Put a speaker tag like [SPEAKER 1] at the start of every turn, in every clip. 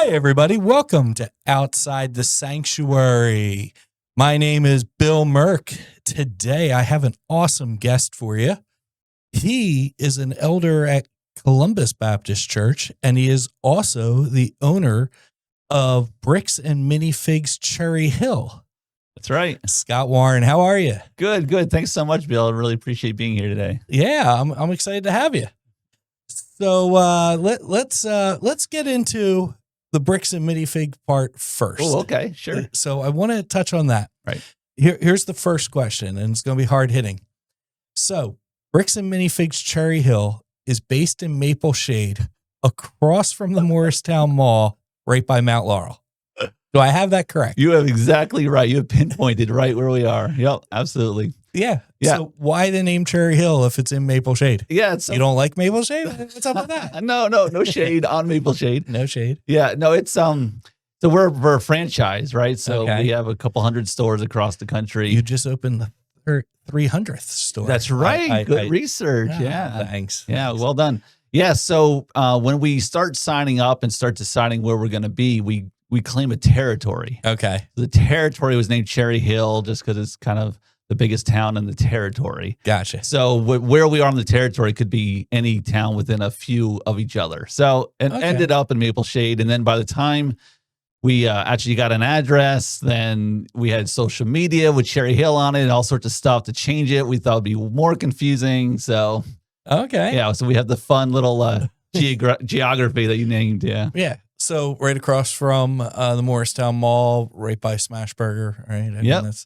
[SPEAKER 1] Hi, everybody. Welcome to Outside the Sanctuary. My name is Bill Merkh. Today, I have an awesome guest for you. He is an elder at Columbus Baptist Church, and he is also the owner of Bricks and Minifigs Cherry Hill.
[SPEAKER 2] That's right.
[SPEAKER 1] Scott Warren, how are you?
[SPEAKER 2] Good. Thanks so much, Bill. I really appreciate being here today.
[SPEAKER 1] Yeah, I'm excited to have you. So let's get into the Bricks and Minifig part first.
[SPEAKER 2] Oh, okay, sure.
[SPEAKER 1] So I want to touch on that.
[SPEAKER 2] Right.
[SPEAKER 1] Here's the first question, and it's going to be hard hitting. So Bricks and Minifigs Cherry Hill is based in Maple Shade, across from the Morristown Mall, right by Mount Laurel. Do I have that correct?
[SPEAKER 2] You have exactly right. You have pinpointed right where we are. Yep, absolutely.
[SPEAKER 1] Yeah.
[SPEAKER 2] Yeah.
[SPEAKER 1] So why the name Cherry Hill if it's in Maple Shade?
[SPEAKER 2] Yeah.
[SPEAKER 1] You don't like Maple Shade? What's up with that?
[SPEAKER 2] No shade on Maple Shade.
[SPEAKER 1] No shade.
[SPEAKER 2] Yeah, no, it's so we're a franchise, right? So
[SPEAKER 1] Okay.
[SPEAKER 2] we have a couple hundred stores across the country.
[SPEAKER 1] You just opened the 300th store.
[SPEAKER 2] That's right. Good research.
[SPEAKER 1] Ah,
[SPEAKER 2] Yeah.
[SPEAKER 1] Thanks.
[SPEAKER 2] Yeah, well done. Yeah, so when we start signing up and start deciding where we're going to be, we claim a territory.
[SPEAKER 1] Okay.
[SPEAKER 2] The territory was named Cherry Hill just because it's kind of the biggest town in the territory.
[SPEAKER 1] Gotcha.
[SPEAKER 2] So where we are in the territory could be any town within a few of each other. So it ended up in Maple Shade. And then by the time we actually got an address, then we had social media with Cherry Hill on it and all sorts of stuff to change it. We thought it'd be more confusing. So
[SPEAKER 1] Okay.
[SPEAKER 2] yeah, so we have the fun little geography that you named. Yeah.
[SPEAKER 1] Yeah. So right across from the Morristown Mall, right by Smashburger, right?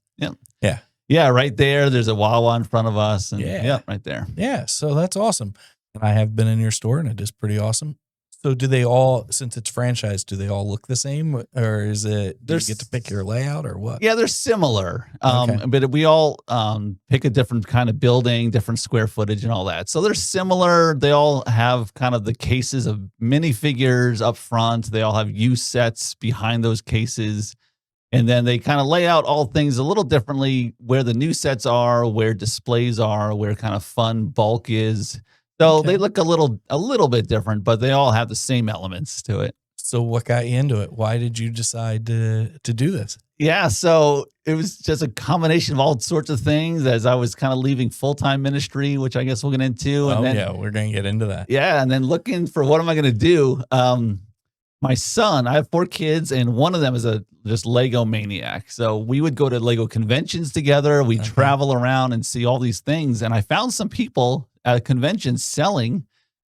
[SPEAKER 2] Yeah, right there. There's a Wawa in front of us. And
[SPEAKER 1] Yeah.
[SPEAKER 2] right there.
[SPEAKER 1] Yeah. So that's awesome. And I have been in your store, and it is pretty awesome. So do they all, since it's franchised, do they all look the same, or is it, do you get to pick your layout or what?
[SPEAKER 2] Yeah, they're similar.
[SPEAKER 1] Okay.
[SPEAKER 2] But we all pick a different kind of building, different square footage and all that. So they're similar. They all have kind of the cases of minifigures up front. They all have use sets behind those cases. And then they kind of lay out all things a little differently, where the new sets are, where displays are, where kind of fun bulk is. So they look a little bit different, but they all have the same elements to it.
[SPEAKER 1] So what got you into it? Why did you decide to do this?
[SPEAKER 2] Yeah, so it was just a combination of all sorts of things as I was kind of leaving full-time ministry, which I guess we'll get into. And
[SPEAKER 1] yeah, we're going to get into that.
[SPEAKER 2] Yeah, and then looking for what am I going to do? My son, I have 4 kids, and one of them is a just Lego maniac. So we would go to Lego conventions together. We travel around and see all these things. And I found some people at a convention selling,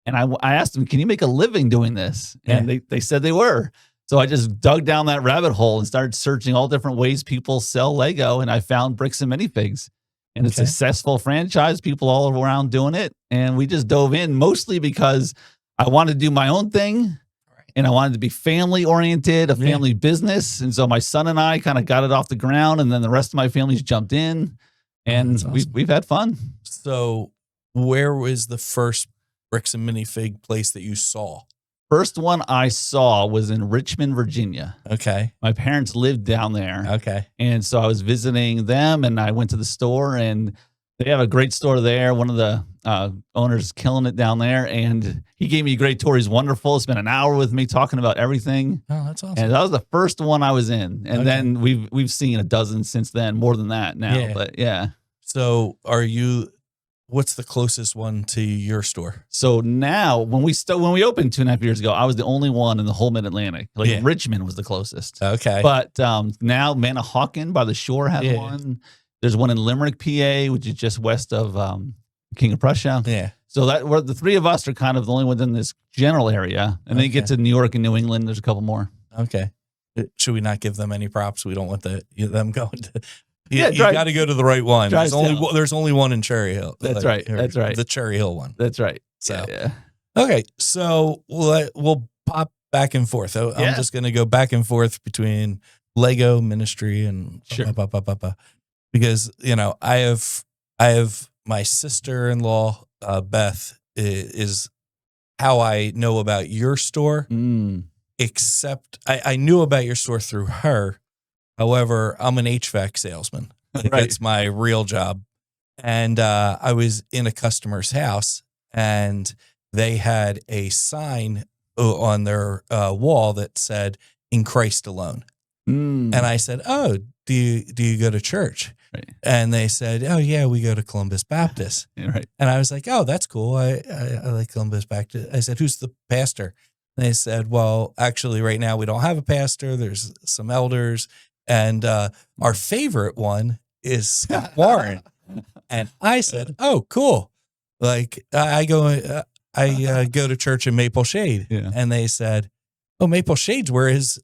[SPEAKER 2] and I asked them, can you make a living doing this? And they said they were. So I just dug down that rabbit hole and started searching all different ways people sell Lego, and I found Bricks and Minifigs. And it's a successful franchise, people all around doing it. And we just dove in mostly because I wanted to do my own thing. And I wanted to be family oriented, a family business. And so my son and I kind of got it off the ground, and then the rest of my family's jumped in, and
[SPEAKER 1] awesome.
[SPEAKER 2] we've had fun.
[SPEAKER 1] So where was the first Bricks and Minifig place that you saw?
[SPEAKER 2] First one I saw was in Richmond, Virginia.
[SPEAKER 1] Okay.
[SPEAKER 2] My parents lived down there.
[SPEAKER 1] Okay.
[SPEAKER 2] And so I was visiting them, and I went to the store, and they have a great store there. One of the owners is killing it down there, and he gave me a great tour. He's wonderful. Spent an hour with me talking about everything.
[SPEAKER 1] Oh, that's awesome.
[SPEAKER 2] And that was the first one I was in. And then we've seen a dozen since then, more than that now.
[SPEAKER 1] Yeah.
[SPEAKER 2] But yeah.
[SPEAKER 1] So what's the closest one to your store?
[SPEAKER 2] So now when we opened 2.5 years ago, I was the only one in the whole Mid-Atlantic. Richmond was the closest.
[SPEAKER 1] Okay.
[SPEAKER 2] But now Manahawkin by the shore has one. There's one in Limerick, PA, which is just west of King of Prussia.
[SPEAKER 1] Yeah.
[SPEAKER 2] So we're the 3 of us are kind of the only ones in this general area. And then you get to New York and New England, there's a couple more.
[SPEAKER 1] Okay. Should we not give them any props? We don't want them going to. You got to go to the right one. There's only one in Cherry Hill.
[SPEAKER 2] That's right. That's right.
[SPEAKER 1] The Cherry Hill one.
[SPEAKER 2] That's right.
[SPEAKER 1] So
[SPEAKER 2] yeah.
[SPEAKER 1] Okay. So we'll pop back and forth. I'm just going to go back and forth between Lego ministry and because I have my sister-in-law Beth is how I know about your store. Except I knew about your store through her. However, I'm an HVAC salesman. That's my real job. And I was in a customer's house, and they had a sign on their wall that said "In Christ Alone," and I said, "Oh, do you go to church?"
[SPEAKER 2] Right.
[SPEAKER 1] And they said, "Oh yeah, we go to Columbus Baptist."
[SPEAKER 2] Right.
[SPEAKER 1] And I was like, "Oh, that's cool. I like Columbus Baptist." I said, "Who's the pastor?" And they said, "Well, actually, right now we don't have a pastor. There's some elders, and our favorite one is Scott Warren." And I said, "Oh, cool. Like I go to church in Maple Shade."
[SPEAKER 2] Yeah.
[SPEAKER 1] And they said, "Oh, Maple Shade's where his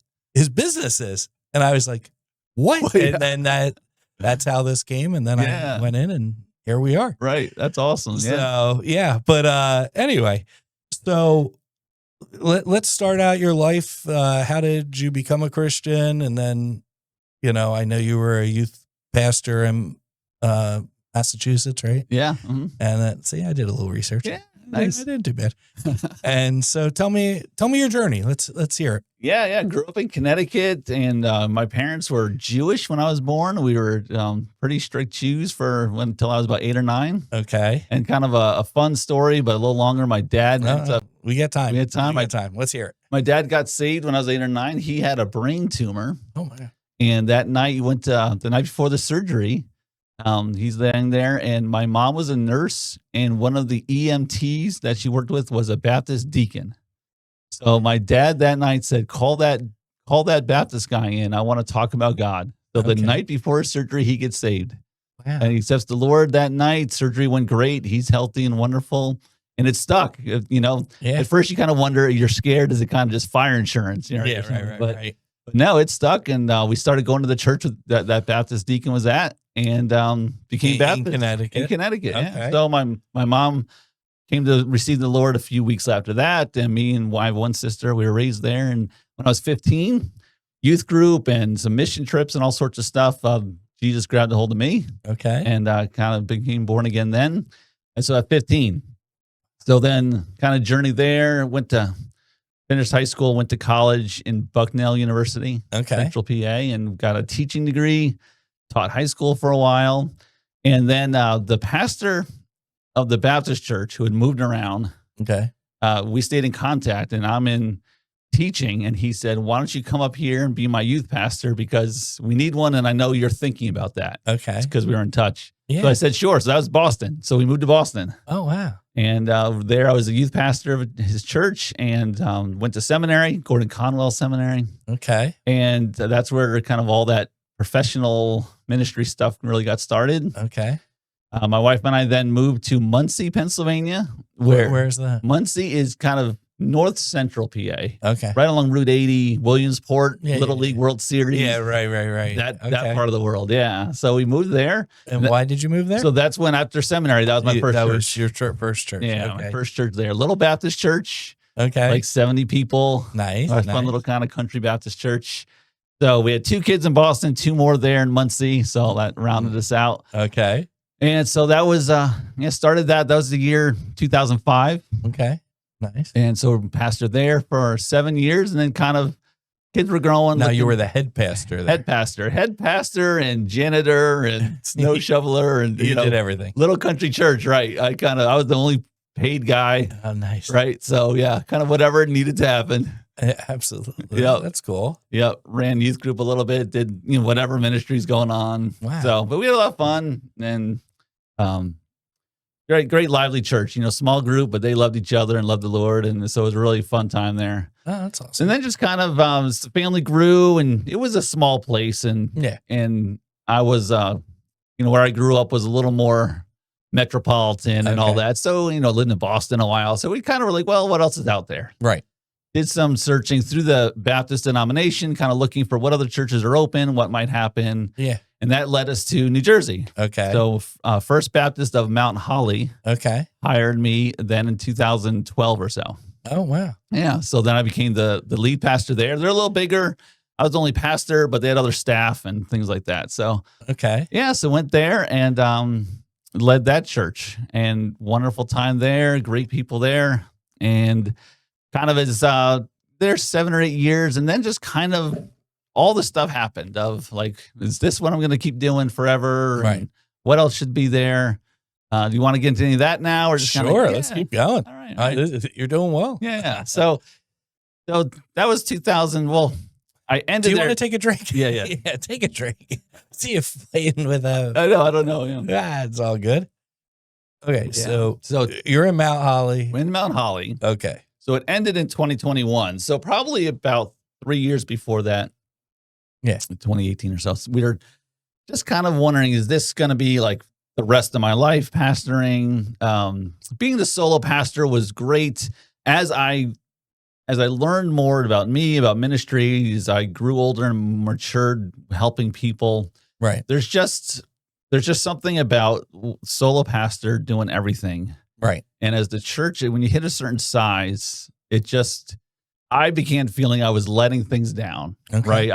[SPEAKER 1] business is." And I was like, "What?"
[SPEAKER 2] Well, yeah.
[SPEAKER 1] And then that's how this came. And then I went in, and here we are.
[SPEAKER 2] Right. That's awesome. Yeah.
[SPEAKER 1] So yeah, but anyway, so let's start out your life. How did you become a Christian? And then, I know you were a youth pastor in Massachusetts, right?
[SPEAKER 2] Yeah. Mm-hmm.
[SPEAKER 1] And see, I did a little research.
[SPEAKER 2] Yeah. Nice.
[SPEAKER 1] I didn't do bad. And so tell me your journey. Let's hear it.
[SPEAKER 2] Yeah. Grew up in Connecticut, and my parents were Jewish when I was born. We were pretty strict Jews until I was about 8 or 9.
[SPEAKER 1] Okay.
[SPEAKER 2] And kind of a fun story, but a little longer. My dad.
[SPEAKER 1] We got time.
[SPEAKER 2] We had time.
[SPEAKER 1] We got time. Let's hear it.
[SPEAKER 2] My dad got saved when I was 8 or 9. He had a brain tumor.
[SPEAKER 1] Oh my God.
[SPEAKER 2] And that night, he went the night before the surgery. He's laying there, and my mom was a nurse, and one of the EMTs that she worked with was a Baptist deacon. So my dad that night said, call that Baptist guy in. I want to talk about God. So the night before his surgery, he gets saved. Wow. And he accepts the Lord that night. Surgery went great. He's healthy and wonderful. And it stuck. At first you kind of wonder, you're scared. Is it kind of just fire insurance?
[SPEAKER 1] Right.
[SPEAKER 2] But no, it stuck. And we started going to the church that Baptist deacon was at, and became Baptist
[SPEAKER 1] in Connecticut.
[SPEAKER 2] In Connecticut,
[SPEAKER 1] okay.
[SPEAKER 2] yeah. So my mom came to receive the Lord a few weeks after that, and me and my one sister, we were raised there. And when I was 15, youth group and some mission trips and all sorts of stuff, Jesus grabbed a hold of me.
[SPEAKER 1] Okay.
[SPEAKER 2] And kind of became born again then. And so at 15, so then kind of journey there, finished high school, went to college in Bucknell University, Central PA, and got a teaching degree, taught high school for a while. And then the pastor of the Baptist church who had moved around, we stayed in contact, and I'm in teaching. And he said, "Why don't you come up here and be my youth pastor? Because we need one. And I know you're thinking about that." Okay. Because we were in touch. Yeah. So I said, sure. So that was Boston. So we moved to Boston.
[SPEAKER 1] Oh, wow.
[SPEAKER 2] And there I was a youth pastor of his church, and went to seminary, Gordon Conwell Seminary.
[SPEAKER 1] Okay.
[SPEAKER 2] And that's where kind of all that professional ministry stuff really got started.
[SPEAKER 1] Okay.
[SPEAKER 2] My wife and I then moved to Muncie, Pennsylvania.
[SPEAKER 1] Where's that?
[SPEAKER 2] Muncie is kind of north central PA.
[SPEAKER 1] Okay.
[SPEAKER 2] Right along Route 80, Williamsport, Little League World Series.
[SPEAKER 1] Yeah, right.
[SPEAKER 2] That part of the world, yeah. So we moved there.
[SPEAKER 1] And why did you move there?
[SPEAKER 2] So that's when, after seminary, that was my first church.
[SPEAKER 1] That was your first church.
[SPEAKER 2] Yeah, my first church there. Little Baptist church.
[SPEAKER 1] Okay.
[SPEAKER 2] Like 70 people.
[SPEAKER 1] Nice.
[SPEAKER 2] Fun little kind of country Baptist church. So we had 2 kids in Boston, 2 more there in Muncie. So that rounded us out.
[SPEAKER 1] Okay.
[SPEAKER 2] And so that was, started that. That was the year 2005.
[SPEAKER 1] Okay. Nice.
[SPEAKER 2] And so pastored there for 7 years, and then kind of kids were growing.
[SPEAKER 1] Now you were the head pastor there.
[SPEAKER 2] Head pastor and janitor and snow shoveler, and
[SPEAKER 1] you did everything.
[SPEAKER 2] Little country church, right? I was the only paid guy.
[SPEAKER 1] Oh, nice.
[SPEAKER 2] Right. So yeah, kind of whatever needed to happen.
[SPEAKER 1] Absolutely.
[SPEAKER 2] Yeah.
[SPEAKER 1] That's cool.
[SPEAKER 2] Yep. Ran youth group a little bit, did whatever ministry's going on.
[SPEAKER 1] Wow.
[SPEAKER 2] So, but we had a lot of fun, and great lively church, small group, but they loved each other and loved the Lord. And so it was a really fun time there.
[SPEAKER 1] Oh, that's awesome.
[SPEAKER 2] And then just kind of, the family grew, and it was a small place. And I was, where I grew up was a little more metropolitan and all that. So, lived in Boston a while. So we kind of were like, well, what else is out there?
[SPEAKER 1] Right.
[SPEAKER 2] Did some searching through the Baptist denomination, kind of looking for what other churches are open, what might happen.
[SPEAKER 1] Yeah.
[SPEAKER 2] And that led us to New Jersey.
[SPEAKER 1] Okay.
[SPEAKER 2] So First Baptist of Mount Holly hired me then in 2012 or so.
[SPEAKER 1] Oh, wow.
[SPEAKER 2] Yeah. So then I became the lead pastor there. They're a little bigger. I was the only pastor, but they had other staff and things like that. So, so went there and led that church, and wonderful time there. Great people there. And kind of as there 7 or 8 years, and then just kind of all the stuff happened of like, is this what I'm going to keep doing forever?
[SPEAKER 1] Right.
[SPEAKER 2] And what else should be there? Do you want to get into any of that now, or just
[SPEAKER 1] sure? Let's keep going.
[SPEAKER 2] All right.
[SPEAKER 1] You're doing well.
[SPEAKER 2] Yeah. So So that was 2000. Well, I ended.
[SPEAKER 1] Do you
[SPEAKER 2] there.
[SPEAKER 1] want to take a drink?
[SPEAKER 2] Yeah.
[SPEAKER 1] Yeah, take a drink. See you playing with a.
[SPEAKER 2] I know. I don't know. Yeah.
[SPEAKER 1] It's all good. Okay,
[SPEAKER 2] Yeah.
[SPEAKER 1] so you're in Mount Holly.
[SPEAKER 2] In Mount Holly.
[SPEAKER 1] Okay.
[SPEAKER 2] So it ended in 2021. So probably about 3 years before that.
[SPEAKER 1] Yeah.
[SPEAKER 2] 2018 or so. So we were just kind of wondering, is this going to be like the rest of my life pastoring? Being the solo pastor was great. As I learned more about me, about ministry, as I grew older and matured helping people.
[SPEAKER 1] Right.
[SPEAKER 2] There's just something about solo pastor doing everything.
[SPEAKER 1] Right.
[SPEAKER 2] And as the church, when you hit a certain size, I began feeling I was letting things down. Okay. Right.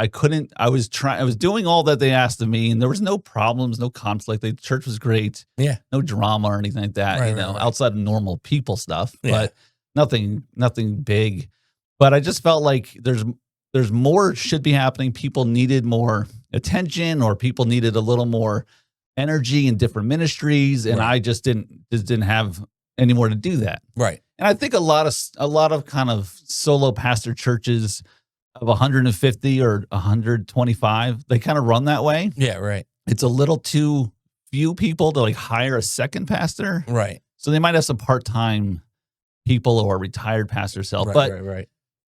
[SPEAKER 2] I was doing all that they asked of me, and there was no problems, no conflict. The church was great.
[SPEAKER 1] Yeah.
[SPEAKER 2] No drama or anything like that, right. Outside of normal people stuff, but nothing big. But I just felt like there's more should be happening. People needed more attention, or people needed a little more energy in different ministries, and I just didn't have any more to do that.
[SPEAKER 1] Right.
[SPEAKER 2] And I think a lot of kind of solo pastor churches of 150 or 125, they kind of run that way.
[SPEAKER 1] Yeah, right.
[SPEAKER 2] It's a little too few people to like hire a second pastor.
[SPEAKER 1] Right.
[SPEAKER 2] So they might have some part-time people or retired pastors help.
[SPEAKER 1] Right.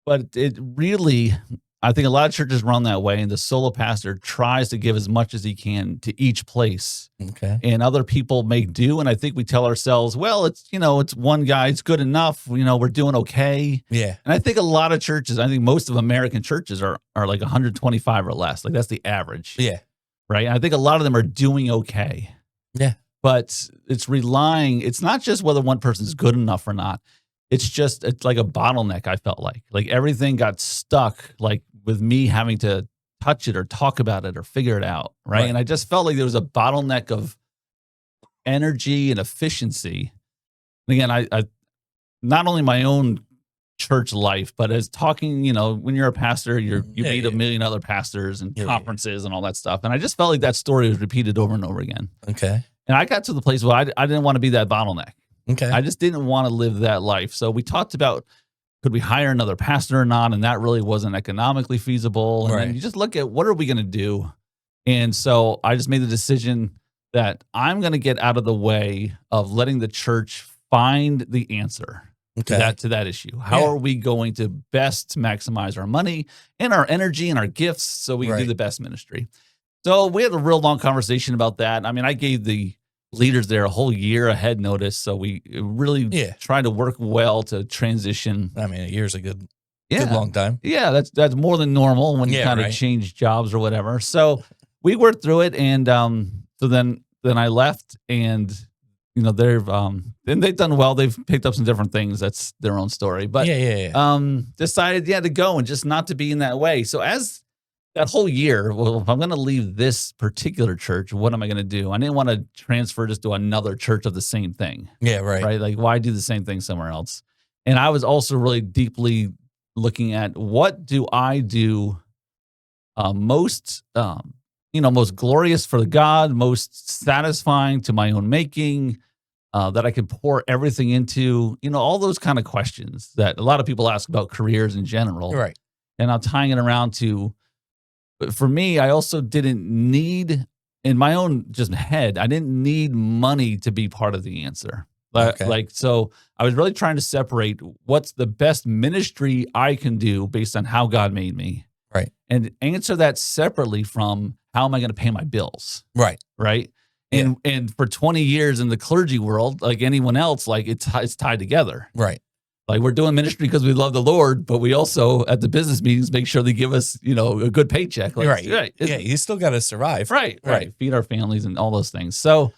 [SPEAKER 2] But it really, I think a lot of churches run that way, and the solo pastor tries to give as much as he can to each place.
[SPEAKER 1] Okay.
[SPEAKER 2] And other people make do. And I think we tell ourselves, well, it's one guy, it's good enough. We're doing okay.
[SPEAKER 1] Yeah.
[SPEAKER 2] And I think a lot of churches, I think most of American churches are like 125 or less. Like that's the average.
[SPEAKER 1] Yeah.
[SPEAKER 2] Right. And I think a lot of them are doing okay.
[SPEAKER 1] Yeah.
[SPEAKER 2] But it's not just whether one person's good enough or not. It's like a bottleneck. I felt like everything got stuck, like with me having to touch it or talk about it or figure it out. Right. And I just felt like there was a bottleneck of energy and efficiency. And again, I not only my own church life, but as talking, when you're a pastor, you meet a million other pastors and conferences and all that stuff. And I just felt like that story was repeated over and over again.
[SPEAKER 1] Okay.
[SPEAKER 2] And I got to the place where I didn't want to be that bottleneck.
[SPEAKER 1] Okay.
[SPEAKER 2] I just didn't want to live that life. So we talked about, could we hire another pastor or not? And that really wasn't economically feasible. And then you just look at, what are we going to do? And so I just made the decision that I'm going to get out of the way of letting the church find the answer to that issue. How are we going to best maximize our money and our energy and our gifts so we can do the best ministry? So we had a real long conversation about that. I mean, I gave the leaders there a whole year ahead notice. So we really tried to work well to transition.
[SPEAKER 1] I mean, a year's a good long time.
[SPEAKER 2] Yeah, that's more than normal when you kind of change jobs or whatever. So we worked through it, and so then I left, and they've done well. They've picked up some different things. That's their own story. But decided to go and just not to be in that way. So as that whole year, well, if I'm going to leave this particular church, what am I going to do? I didn't want to transfer just to another church of the same thing.
[SPEAKER 1] Yeah, right.
[SPEAKER 2] Right? Like, why do the same thing somewhere else? And I was also really deeply looking at, what do I do most glorious for God, most satisfying to my own making, that I can pour everything into, all those kind of questions that a lot of people ask about careers in general.
[SPEAKER 1] Right.
[SPEAKER 2] And I'm tying it around to, for me, I also didn't need, in my own just head, I didn't need money to be part of the answer. So I was really trying to separate what's the best ministry I can do based on how God made me.
[SPEAKER 1] Right.
[SPEAKER 2] And answer that separately from, how am I going to pay my bills?
[SPEAKER 1] Right.
[SPEAKER 2] Right. And for 20 years in the clergy world, like anyone else, like it's tied together.
[SPEAKER 1] Right.
[SPEAKER 2] Like, we're doing ministry because we love the Lord, but we also at the business meetings make sure they give us, a good paycheck. Like,
[SPEAKER 1] right. Yeah, you still got to survive.
[SPEAKER 2] Right. Feed our families and all those things. So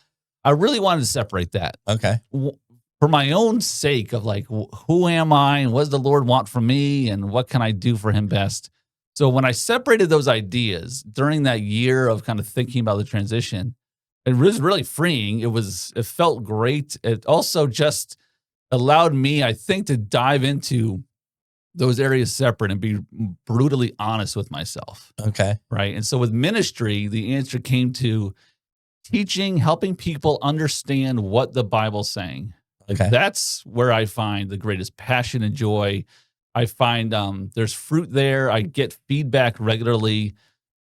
[SPEAKER 2] I really wanted to separate that.
[SPEAKER 1] Okay.
[SPEAKER 2] For my own sake of like, who am I and what does the Lord want from me and what can I do for him best? So when I separated those ideas during that year of kind of thinking about the transition, it was really freeing. It felt great. It also just allowed me, I think, to dive into those areas separate and be brutally honest with myself.
[SPEAKER 1] Okay.
[SPEAKER 2] Right. And so with ministry, the answer came to teaching, helping people understand what the Bible's saying.
[SPEAKER 1] Okay.
[SPEAKER 2] That's where I find the greatest passion and joy. I find there's fruit there. I get feedback regularly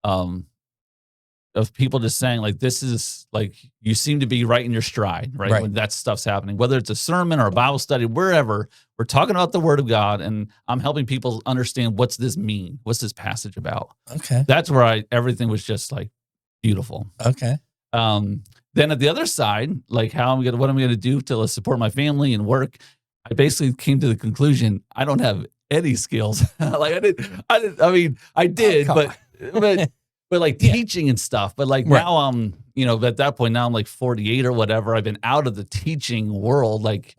[SPEAKER 2] of people just saying like, this is like, you seem to be right in your stride, right? When that stuff's happening, whether it's a sermon or a Bible study, wherever we're talking about the word of God, and I'm helping people understand what's this mean? What's this passage about?
[SPEAKER 1] Okay.
[SPEAKER 2] That's where everything was just like beautiful.
[SPEAKER 1] Okay.
[SPEAKER 2] Then at the other side, like what am I going to do to support my family and work? I basically came to the conclusion, I don't have any skills. Like I did, but like teaching and stuff. But like now I'm, at that point now I'm like 48 or whatever. I've been out of the teaching world. Like,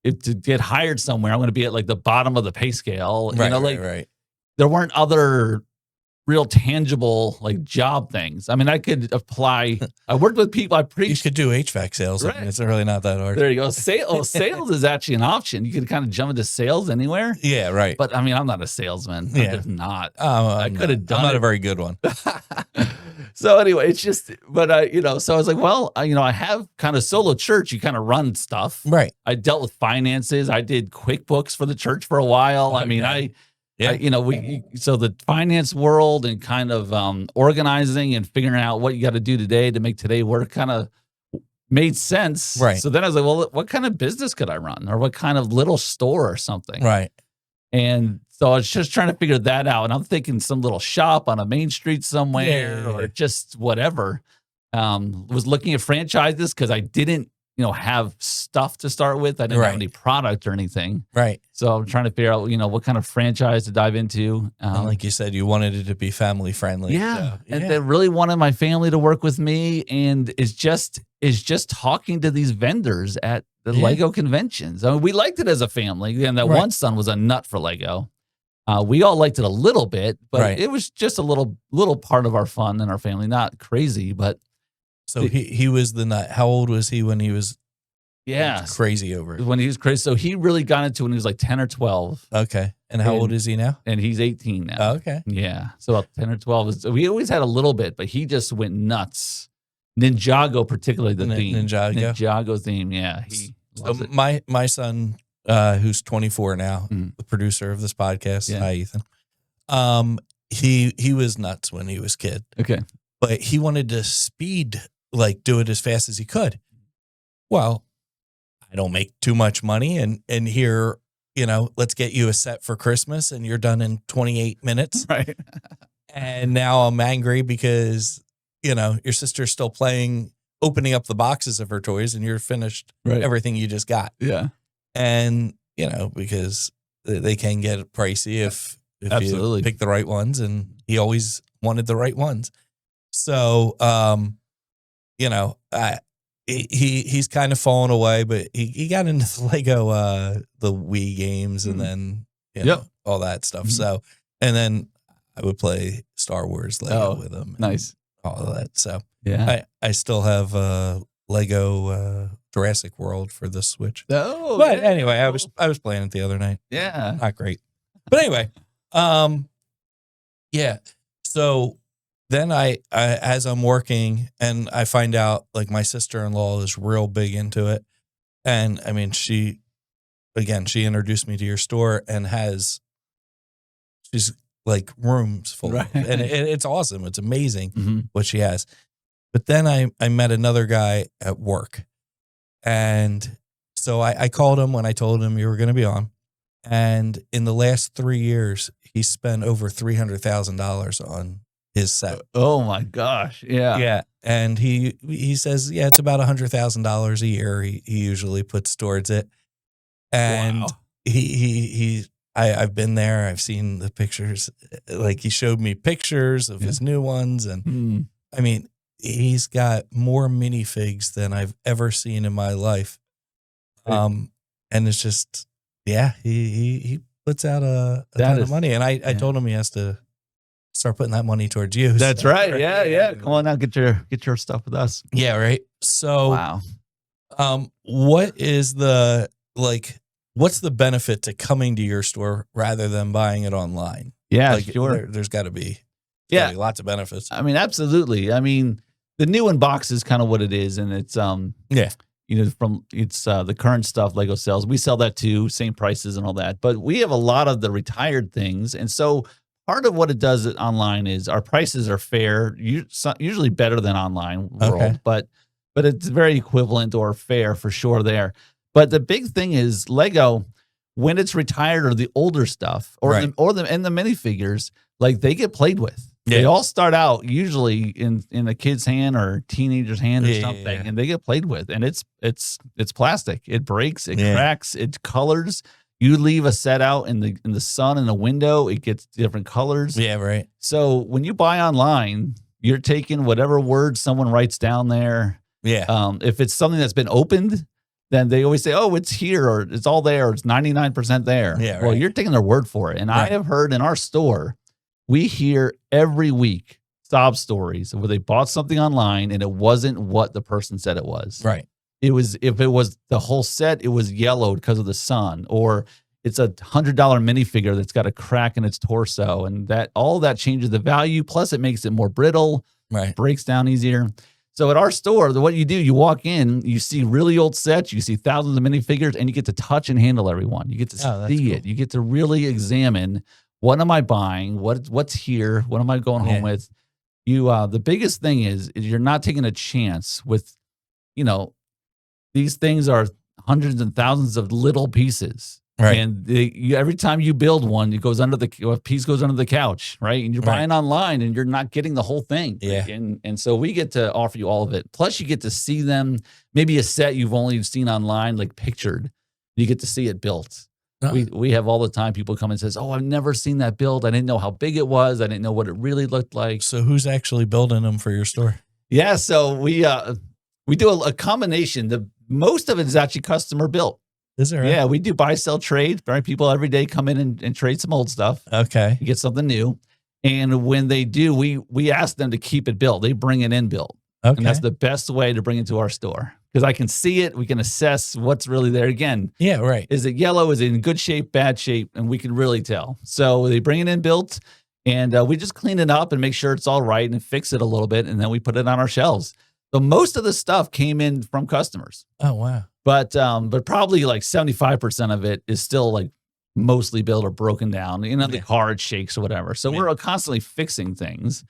[SPEAKER 2] if to get hired somewhere, I'm going to be at like the bottom of the pay scale. There weren't other real tangible like job things. I mean, I could apply. I worked with people. I preached.
[SPEAKER 1] You could do HVAC sales. I mean, it's really not that hard.
[SPEAKER 2] There you go. Sales is actually an option. You can kind of jump into sales anywhere.
[SPEAKER 1] Yeah, right.
[SPEAKER 2] But I mean, I'm not a salesman. I'm just not.
[SPEAKER 1] I could have done. I'm not a very good one.
[SPEAKER 2] So anyway, it's just, but so I was like, well, I have kind of solo church. You kind of run stuff,
[SPEAKER 1] right?
[SPEAKER 2] I dealt with finances. I did QuickBooks for the church for a while. I mean, so the finance world and kind of organizing and figuring out what you got to do today to make today work kind of made sense.
[SPEAKER 1] Right.
[SPEAKER 2] So then I was like, well, what kind of business could I run, or what kind of little store or something?
[SPEAKER 1] Right.
[SPEAKER 2] And so I was just trying to figure that out. And I'm thinking some little shop on a main street somewhere or just whatever. Was looking at franchises because I didn't, have stuff to start with. I didn't have any product or anything.
[SPEAKER 1] Right.
[SPEAKER 2] So I'm trying to figure out, what kind of franchise to dive into.
[SPEAKER 1] And like you said, you wanted it to be family friendly.
[SPEAKER 2] Yeah. And they really wanted my family to work with me, and is just talking to these vendors at the Lego conventions. I mean, we liked it as a family. And that one son was a nut for Lego. We all liked it a little bit, but it was just a little part of our fun and our family, not crazy, but.
[SPEAKER 1] So he was the nut. How old was he when he was crazy over it?
[SPEAKER 2] When he was crazy. So he really got into it when he was like 10 or 12.
[SPEAKER 1] Okay. And how old is he now?
[SPEAKER 2] And he's 18 now.
[SPEAKER 1] Oh, okay.
[SPEAKER 2] Yeah. So about 10 or 12. We always had a little bit, but he just went nuts. Ninjago, particularly the theme. Ninjago theme, yeah. He loves it.
[SPEAKER 1] My son, who's 24 now, the producer of this podcast. Hi, Ethan. He was nuts when he was a kid.
[SPEAKER 2] Okay.
[SPEAKER 1] But he wanted to do it as fast as he could. Well, I don't make too much money, and here, let's get you a set for Christmas, and you're done in 28 minutes.
[SPEAKER 2] Right.
[SPEAKER 1] And now I'm angry because, your sister's still opening up the boxes of her toys, and you're finished everything you just got.
[SPEAKER 2] Yeah.
[SPEAKER 1] And, because they can get pricey if you pick the right ones, and he always wanted the right ones. So, he's kind of fallen away, but he got into the Lego, the Wii games, and then, all that stuff. So, and then I would play Star Wars Lego with him.
[SPEAKER 2] Nice.
[SPEAKER 1] All of that. So, I still have Lego Jurassic World for the Switch.
[SPEAKER 2] Oh,
[SPEAKER 1] but anyway, I was playing it the other night.
[SPEAKER 2] Yeah.
[SPEAKER 1] Not great. But anyway, so then I as I'm working, and I find out like my sister-in-law is real big into it. And I mean, she introduced me to your store, and she's like rooms full of, and it's awesome. It's amazing what she has. But then I met another guy at work, and so I called him when I told him you were going to be on. And in the last 3 years, he spent over $300,000 on his set.
[SPEAKER 2] Oh my gosh. Yeah.
[SPEAKER 1] Yeah. And he says, it's about $100,000 a year. He usually puts towards it. And I've been there. I've seen the pictures. Like, he showed me pictures of his new ones. And I mean, he's got more minifigs than I've ever seen in my life. And it's just, he puts out a ton of money. And I told him he has to start putting that money towards you.
[SPEAKER 2] That's right. Yeah. Come on now, get your stuff with us.
[SPEAKER 1] Yeah. Right. So,
[SPEAKER 2] wow.
[SPEAKER 1] What's the benefit to coming to your store rather than buying it online?
[SPEAKER 2] Yeah, sure.
[SPEAKER 1] There's got to be lots of benefits.
[SPEAKER 2] I mean, absolutely. I mean, the new in box is kind of what it is, and it's from it's the current stuff Lego sells. We sell that too, same prices and all that. But we have a lot of the retired things. And so part of what it does online is our prices are fair, usually better than online world, but it's very equivalent or fair for sure there. But the big thing is Lego, when it's retired or the older stuff or the minifigures, like they get played with. Yeah. They all start out usually in a kid's hand or teenager's hand or something, and they get played with. And it's plastic. It breaks, it cracks, it colors. You leave a set out in the sun in the window, it gets different colors. Yeah, right. So when you buy online, you're taking whatever words someone writes down there. Yeah. If it's something that's been opened, then they always say, "Oh, it's here," or "It's all there," or "It's 99% there." Yeah. Well, you're taking their word for it. And I have heard in our store, we hear every week sob stories where they bought something online and it wasn't what the person said it was. Right. If it was the whole set, it was yellowed because of the sun, or it's a $100 minifigure that's got a crack in its torso, and all that changes the value. Plus, it makes it more brittle, breaks down easier. So at our store, what you do, you walk in, you see really old sets, you see thousands of minifigures, and you get to touch and handle everyone. You get to see it. You get to really examine, what am I buying? What's here? What am I going home with? The biggest thing is you're not taking a chance with, these things are hundreds and thousands of little pieces. Right. And every time you build one, a piece goes under the couch, right? And you're buying online and you're not getting the whole thing. Yeah. And so we get to offer you all of it. Plus you get to see them, maybe a set you've only seen online, like pictured. You get to see it built. We have all the time people come and says, "Oh, I've never seen that build. I didn't know how big it was. I didn't know what it really looked like."
[SPEAKER 1] So who's actually building them for your store?
[SPEAKER 2] Yeah. So we do a combination. Most of it is actually customer built.
[SPEAKER 1] Is there?
[SPEAKER 2] Yeah, we do buy, sell, trade. Right? People every day come in and trade some old stuff. Okay. Get something new. And when they do, we ask them to keep it built. They bring it in built. Okay. And that's the best way to bring it to our store. Because I can see it. We can assess what's really there. Again. Yeah, right. Is it yellow? Is it in good shape, bad shape? And we can really tell. So they bring it in built, and we just clean it up and make sure it's all right and fix it a little bit. And then we put it on our shelves. So most of the stuff came in from customers. Oh, wow. But probably like 75% of it is still like mostly built or broken down. The car, it shakes or whatever. So we're constantly fixing things.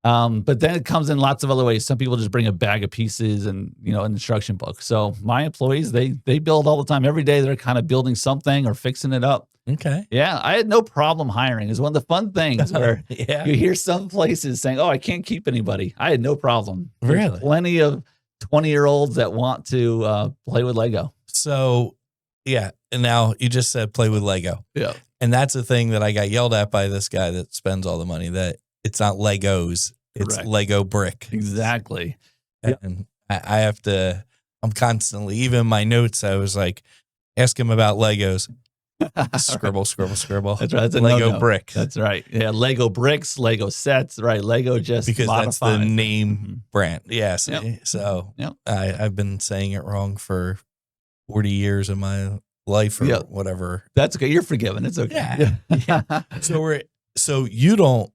[SPEAKER 2] But then it comes in lots of other ways. Some people just bring a bag of pieces and, an instruction book. So my employees, they build all the time. Every day they're kind of building something or fixing it up. Okay. Yeah. I had no problem hiring. It's one of the fun things where you hear some places saying, "Oh, I can't keep anybody." I had no problem. Really? There's plenty of 20-year-olds that want to play with Lego.
[SPEAKER 1] So, yeah. And now you just said play with Lego. Yeah. And that's the thing that I got yelled at by this guy that spends all the money, that it's not Legos. It's correct. Lego brick.
[SPEAKER 2] Exactly.
[SPEAKER 1] And I have to, I'm constantly, even in my notes, I was like, ask him about Legos. Scribble.
[SPEAKER 2] That's right. That's a
[SPEAKER 1] Lego brick.
[SPEAKER 2] That's right. Yeah. Lego bricks, Lego sets, right? Lego just
[SPEAKER 1] because
[SPEAKER 2] modifies.
[SPEAKER 1] That's the name brand. Yes. Yeah, so I've been saying it wrong for 40 years of my life or whatever.
[SPEAKER 2] That's okay. You're forgiven. It's okay.
[SPEAKER 1] Yeah. So you don't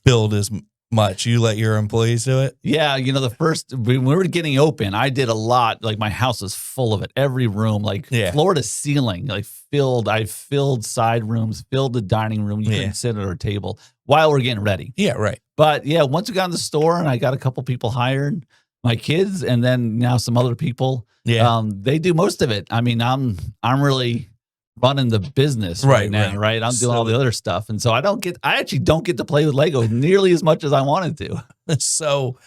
[SPEAKER 1] build as much. You let your employees do it?
[SPEAKER 2] Yeah. When we were getting open, I did a lot. Like my house was full of it. Every room, floor to ceiling, I filled side rooms, filled the dining room. You couldn't sit at our table while we're getting ready. Yeah, right. But once we got in the store and I got a couple people hired, my kids, and then now some other people, they do most of it. I mean, I'm really running the business right now, right? I'm doing all the other stuff. And so I actually don't get to play with Lego nearly as much as I wanted to.
[SPEAKER 1] So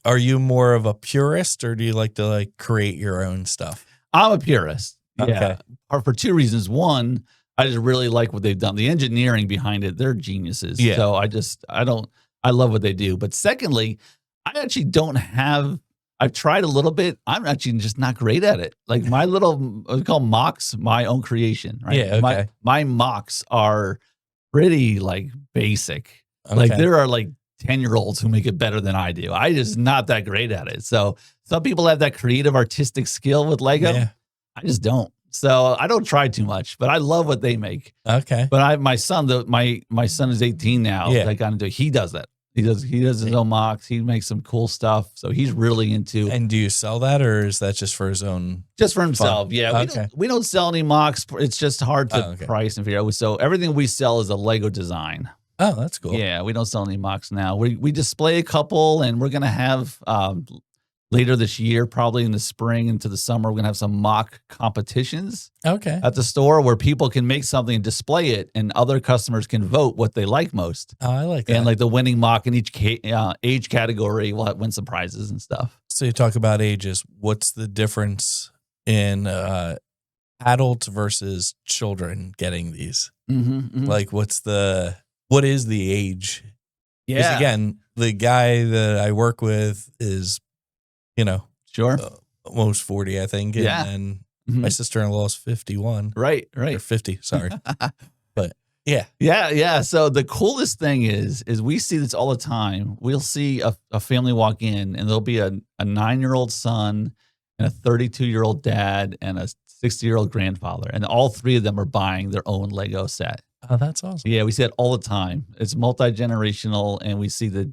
[SPEAKER 1] are you more of a purist, or do you like to create your own stuff?
[SPEAKER 2] I'm a purist. Okay. Yeah. For two reasons. One, I just really like what they've done. The engineering behind it, they're geniuses. Yeah. So I love what they do. But secondly, I actually I've tried a little bit. I'm actually just not great at it. Like my we call mocks my own creation, right? Yeah, okay. My mocks are pretty basic. Okay. There are 10-year-olds who make it better than I do. I just not that great at it. So some people have that creative artistic skill with Lego. Yeah. I just don't. So I don't try too much, but I love what they make. Okay. But my son, my son is 18 now. Yeah. He does that. He does his own mocks. He makes some cool stuff. So he's really into.
[SPEAKER 1] And do you sell that, or is that just for his own?
[SPEAKER 2] Just for himself.
[SPEAKER 1] fun?
[SPEAKER 2] Yeah.
[SPEAKER 1] Okay.
[SPEAKER 2] We don't sell any mocks. It's just hard to price and figure out. So everything we sell is a Lego design.
[SPEAKER 1] Oh, that's cool.
[SPEAKER 2] Yeah. We don't sell any mocks now. We display a couple, and we're going to have later this year, probably in the spring into the summer, we're going to have some mock competitions at the store where people can make something and display it, and other customers can vote what they like most.
[SPEAKER 1] Oh, I like that.
[SPEAKER 2] And like the winning mock in each age category will win some prizes and stuff.
[SPEAKER 1] So you talk about ages. What's the difference in adults versus children getting these? Like, what is the age? Yeah. Because again, the guy that I work with is,
[SPEAKER 2] sure,
[SPEAKER 1] almost 40, I think. And my sister-in-law is 51.
[SPEAKER 2] Right.
[SPEAKER 1] Or 50, sorry. But yeah.
[SPEAKER 2] Yeah. So the coolest thing is we see this all the time. We'll see a family walk in, and there'll be a 9-year-old son and a 32-year-old dad and a 60-year-old grandfather. And all three of them are buying their own Lego set.
[SPEAKER 1] Oh, that's awesome.
[SPEAKER 2] Yeah, we see it all the time. It's multi-generational, and we see the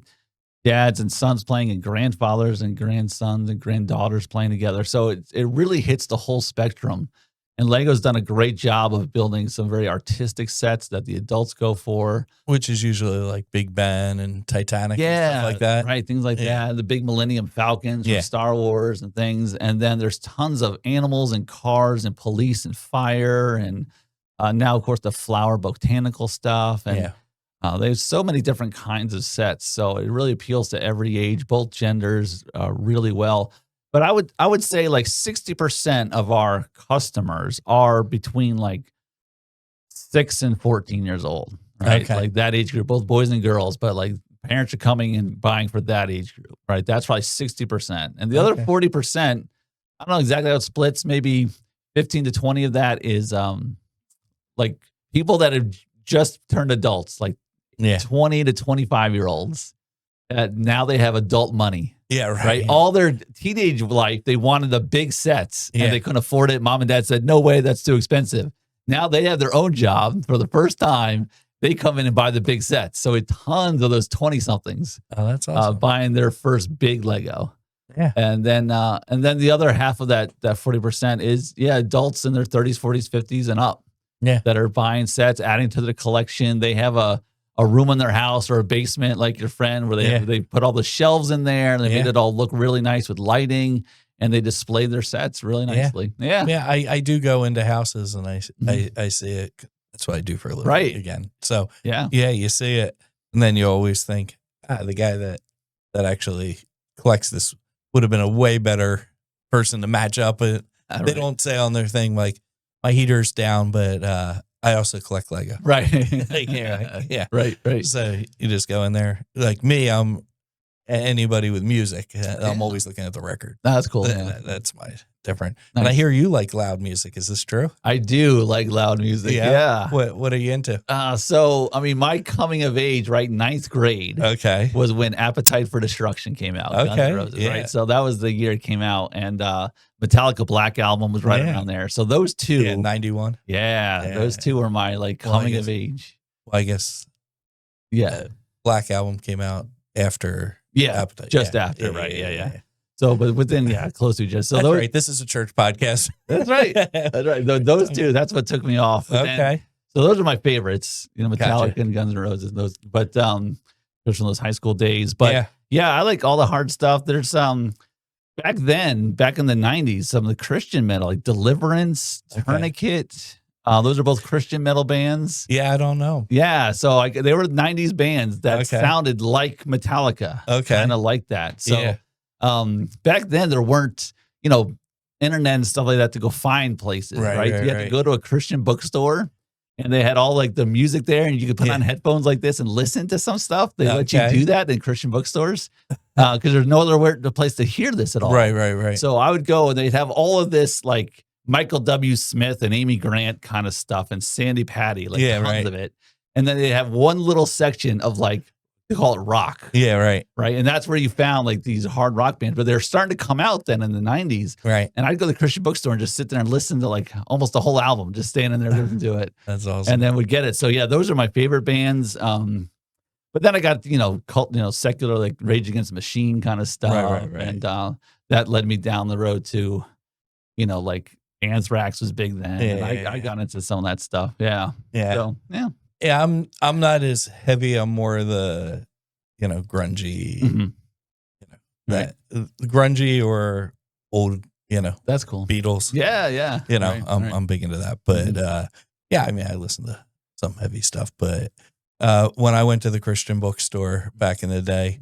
[SPEAKER 2] dads and sons playing, and grandfathers and grandsons and granddaughters playing together. So it really hits the whole spectrum. And Lego's done a great job of building some very artistic sets that the adults go for.
[SPEAKER 1] Which is usually like Big Ben and Titanic and stuff like that.
[SPEAKER 2] Right, things like that. The big Millennium Falcons from Star Wars and things. And then there's tons of animals and cars and police and fire. And now, of course, the flower botanical stuff. And there's so many different kinds of sets, so it really appeals to every age, both genders, really well. But I would say like 60% of our customers are between like 6 and 14 years old, right?
[SPEAKER 1] Okay.
[SPEAKER 2] Like that age group, both boys and girls. But like parents are coming and buying for that age group, right? That's probably 60%, and the other 40%, I don't know exactly how it splits. Maybe 15 to 20 of that is like people that have just turned adults, like 20 to 25-year-olds. Now they have adult money.
[SPEAKER 1] Yeah, right.
[SPEAKER 2] All their teenage life, they wanted the big sets and they couldn't afford it. Mom and dad said, no way, that's too expensive. Now they have their own job for the first time. They come in and buy the big sets. So tons of those 20-somethings
[SPEAKER 1] that's awesome.
[SPEAKER 2] Buying their first big Lego.
[SPEAKER 1] Yeah.
[SPEAKER 2] And then the other half of that 40% is, adults in their 30s, 40s, 50s and up. Yeah. That are buying sets, adding to their collection. They have a room in their house or a basement like your friend where they put all the shelves in there, and they made it all look really nice with lighting, and they display their sets really nicely. Yeah.
[SPEAKER 1] I do go into houses and I see it. That's what I do for a living.
[SPEAKER 2] Right.
[SPEAKER 1] Again. So you see it, and then you always think, the guy that actually collects this would have been a way better person to match up with. They don't say on their thing like, my heater's down, but I also collect Lego.
[SPEAKER 2] Right.
[SPEAKER 1] Yeah.
[SPEAKER 2] Right.
[SPEAKER 1] So you just go in there. Like me, I'm anybody with music. I'm always looking at the record.
[SPEAKER 2] That's cool.
[SPEAKER 1] That's my different. Nice. And I hear you like loud music. Is this true?
[SPEAKER 2] I do like loud music. Yeah.
[SPEAKER 1] What are you into?
[SPEAKER 2] So, I mean, my coming of age, right, 9th grade.
[SPEAKER 1] Okay.
[SPEAKER 2] Was when Appetite for Destruction came out.
[SPEAKER 1] Okay.
[SPEAKER 2] Guns N' Roses, right. So that was the year it came out, and Metallica Black Album was right around there. So those two.
[SPEAKER 1] Yeah, 91.
[SPEAKER 2] Yeah, those two were my coming of age.
[SPEAKER 1] Well, I guess.
[SPEAKER 2] Yeah.
[SPEAKER 1] Black Album came out after. Appetite.
[SPEAKER 2] Just after, right? Yeah. So, but within, close to just. So
[SPEAKER 1] that's
[SPEAKER 2] those,
[SPEAKER 1] right. This is a church podcast.
[SPEAKER 2] That's right. That's right. Those two, that's what took me off. But then, so those are my favorites, Metallica and Guns N' Roses. Those, but those from those high school days. But I like all the hard stuff. There's back in the 90s, some of the Christian metal, like Deliverance, Tourniquet. Those are both Christian metal bands.
[SPEAKER 1] Yeah, I don't know.
[SPEAKER 2] Yeah, so they were 90s bands that sounded like Metallica.
[SPEAKER 1] Okay.
[SPEAKER 2] Kind of like that. So back then there weren't, internet and stuff like that to go find places, right? You had to go to a Christian bookstore, and they had all like the music there, and you could put on headphones like this and listen to some stuff. They let you do that in Christian bookstores because there's no other place to hear this at all.
[SPEAKER 1] Right.
[SPEAKER 2] So I would go, and they'd have all of this like Michael W. Smith and Amy Grant kind of stuff, and Sandy Patty, like tons of it. And then they have one little section of like, they call it rock.
[SPEAKER 1] Yeah, right.
[SPEAKER 2] Right. And that's where you found like these hard rock bands, but they're starting to come out then in the 90s.
[SPEAKER 1] Right.
[SPEAKER 2] And I'd go to the Christian bookstore and just sit there and listen to like almost the whole album, just standing there listening to it.
[SPEAKER 1] That's awesome.
[SPEAKER 2] And then would get it. So yeah, those are my favorite bands. But then I got, secular, like Rage Against the Machine kind of stuff.
[SPEAKER 1] Right.
[SPEAKER 2] And that led me down the road to, like Anthrax was big then. And I got into some of that stuff. Yeah.
[SPEAKER 1] Yeah.
[SPEAKER 2] So, yeah.
[SPEAKER 1] Yeah, I'm not as heavy. I'm more the, grungy,
[SPEAKER 2] Mm-hmm.
[SPEAKER 1] that grungy or old,
[SPEAKER 2] That's cool.
[SPEAKER 1] Beatles.
[SPEAKER 2] Yeah.
[SPEAKER 1] I'm big into that. But I mean, I listen to some heavy stuff. But when I went to the Christian bookstore back in the day,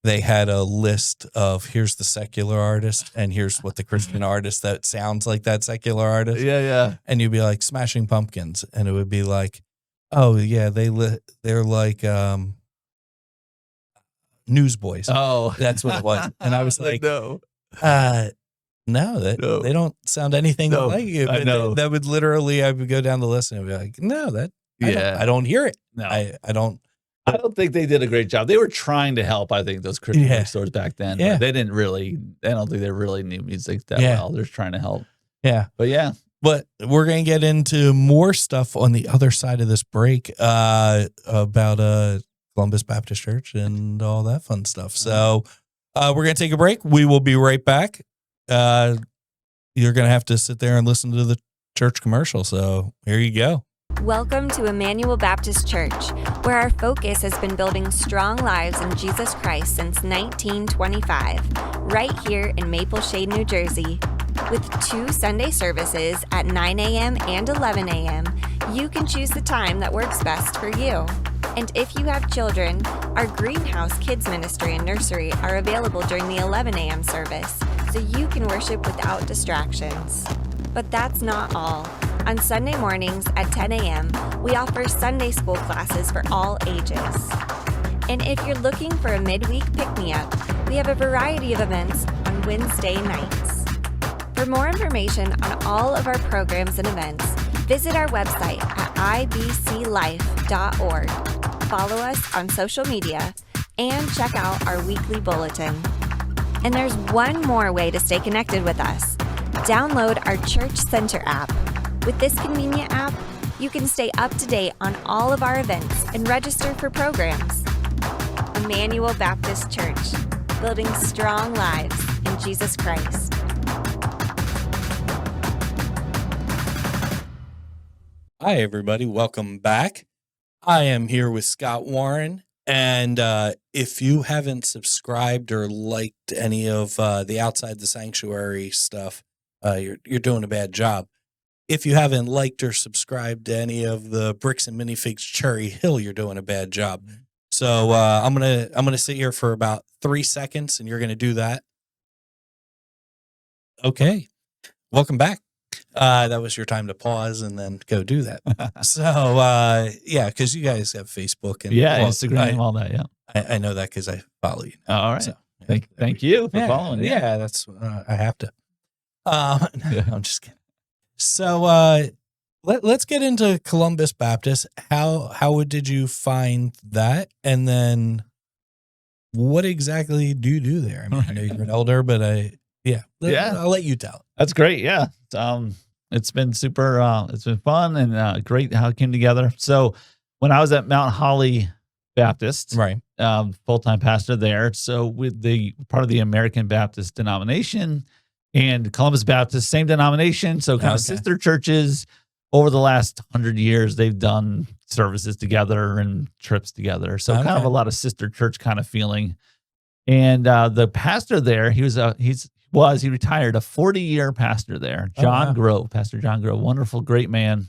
[SPEAKER 1] they had a list of here's the secular artist and here's what the Christian artist that sounds like that secular artist.
[SPEAKER 2] Yeah.
[SPEAKER 1] And you'd be like Smashing Pumpkins, and it would be like, oh yeah, they're like Newsboys.
[SPEAKER 2] Oh,
[SPEAKER 1] that's what it was. And I was like,
[SPEAKER 2] no.
[SPEAKER 1] No, they don't sound anything like you.
[SPEAKER 2] I know.
[SPEAKER 1] That would literally, I would go down the list and I'd be like, no, I don't hear it.
[SPEAKER 2] No,
[SPEAKER 1] I don't
[SPEAKER 2] think they did a great job. They were trying to help, I think, those Christian bookstores back then.
[SPEAKER 1] Yeah.
[SPEAKER 2] But they didn't really, I don't think they really knew music that well. They're trying to help.
[SPEAKER 1] Yeah.
[SPEAKER 2] But yeah.
[SPEAKER 1] But we're going to get into more stuff on the other side of this break about Columbus Baptist Church and all that fun stuff. So we're going to take a break. We will be right back. You're going to have to sit there and listen to the church commercial. So here you go.
[SPEAKER 3] Welcome to Emmanuel Baptist Church, where our focus has been building strong lives in Jesus Christ since 1925, right here in Maple Shade, New Jersey. With 2 Sunday services at 9 a.m. and 11 a.m., you can choose the time that works best for you. And if you have children, our Greenhouse Kids Ministry and Nursery are available during the 11 a.m. service, so you can worship without distractions. But that's not all. On Sunday mornings at 10 a.m., we offer Sunday school classes for all ages. And if you're looking for a midweek pick-me-up, we have a variety of events on Wednesday nights. For more information on all of our programs and events, visit our website at ibclife.org. Follow us on social media and check out our weekly bulletin. And there's one more way to stay connected with us. Download our Church Center app. With this convenient app, you can stay up to date on all of our events and register for programs. Emmanuel Baptist Church, building strong lives in Jesus Christ.
[SPEAKER 1] Hi, everybody. Welcome back. I am here with Scott Warren. And if you haven't subscribed or liked any of the Outside the Sanctuary stuff, you're doing a bad job. If you haven't liked or subscribed to any of the Bricks and Minifigs Cherry Hill, you're doing a bad job. So I'm gonna sit here for about 3 seconds, and you're gonna do that. Okay, welcome back. That was your time to pause and then go do that. So because you guys have Facebook and
[SPEAKER 2] Instagram, all that. Yeah,
[SPEAKER 1] I know that because I follow you now.
[SPEAKER 2] All right.
[SPEAKER 1] So,
[SPEAKER 2] thank you for following.
[SPEAKER 1] Yeah, that's I have to. I'm just kidding. So let's get into Columbus Baptist. How did you find that? And then what exactly do you do there? I mean, I know you're an elder, but I'll let you tell it.
[SPEAKER 2] That's great. Yeah. It's been super, it's been fun and great how it came together. So when I was at Mount Holly Baptist,
[SPEAKER 1] right,
[SPEAKER 2] full-time pastor there. So with the part of the American Baptist denomination, and Columbus Baptist, same denomination. So kind of sister churches. Over the last 100 years, they've done services together and trips together. So kind of a lot of sister church kind of feeling. And the pastor there, he retired, a 40-year pastor there, Pastor John Grove, wonderful, great man.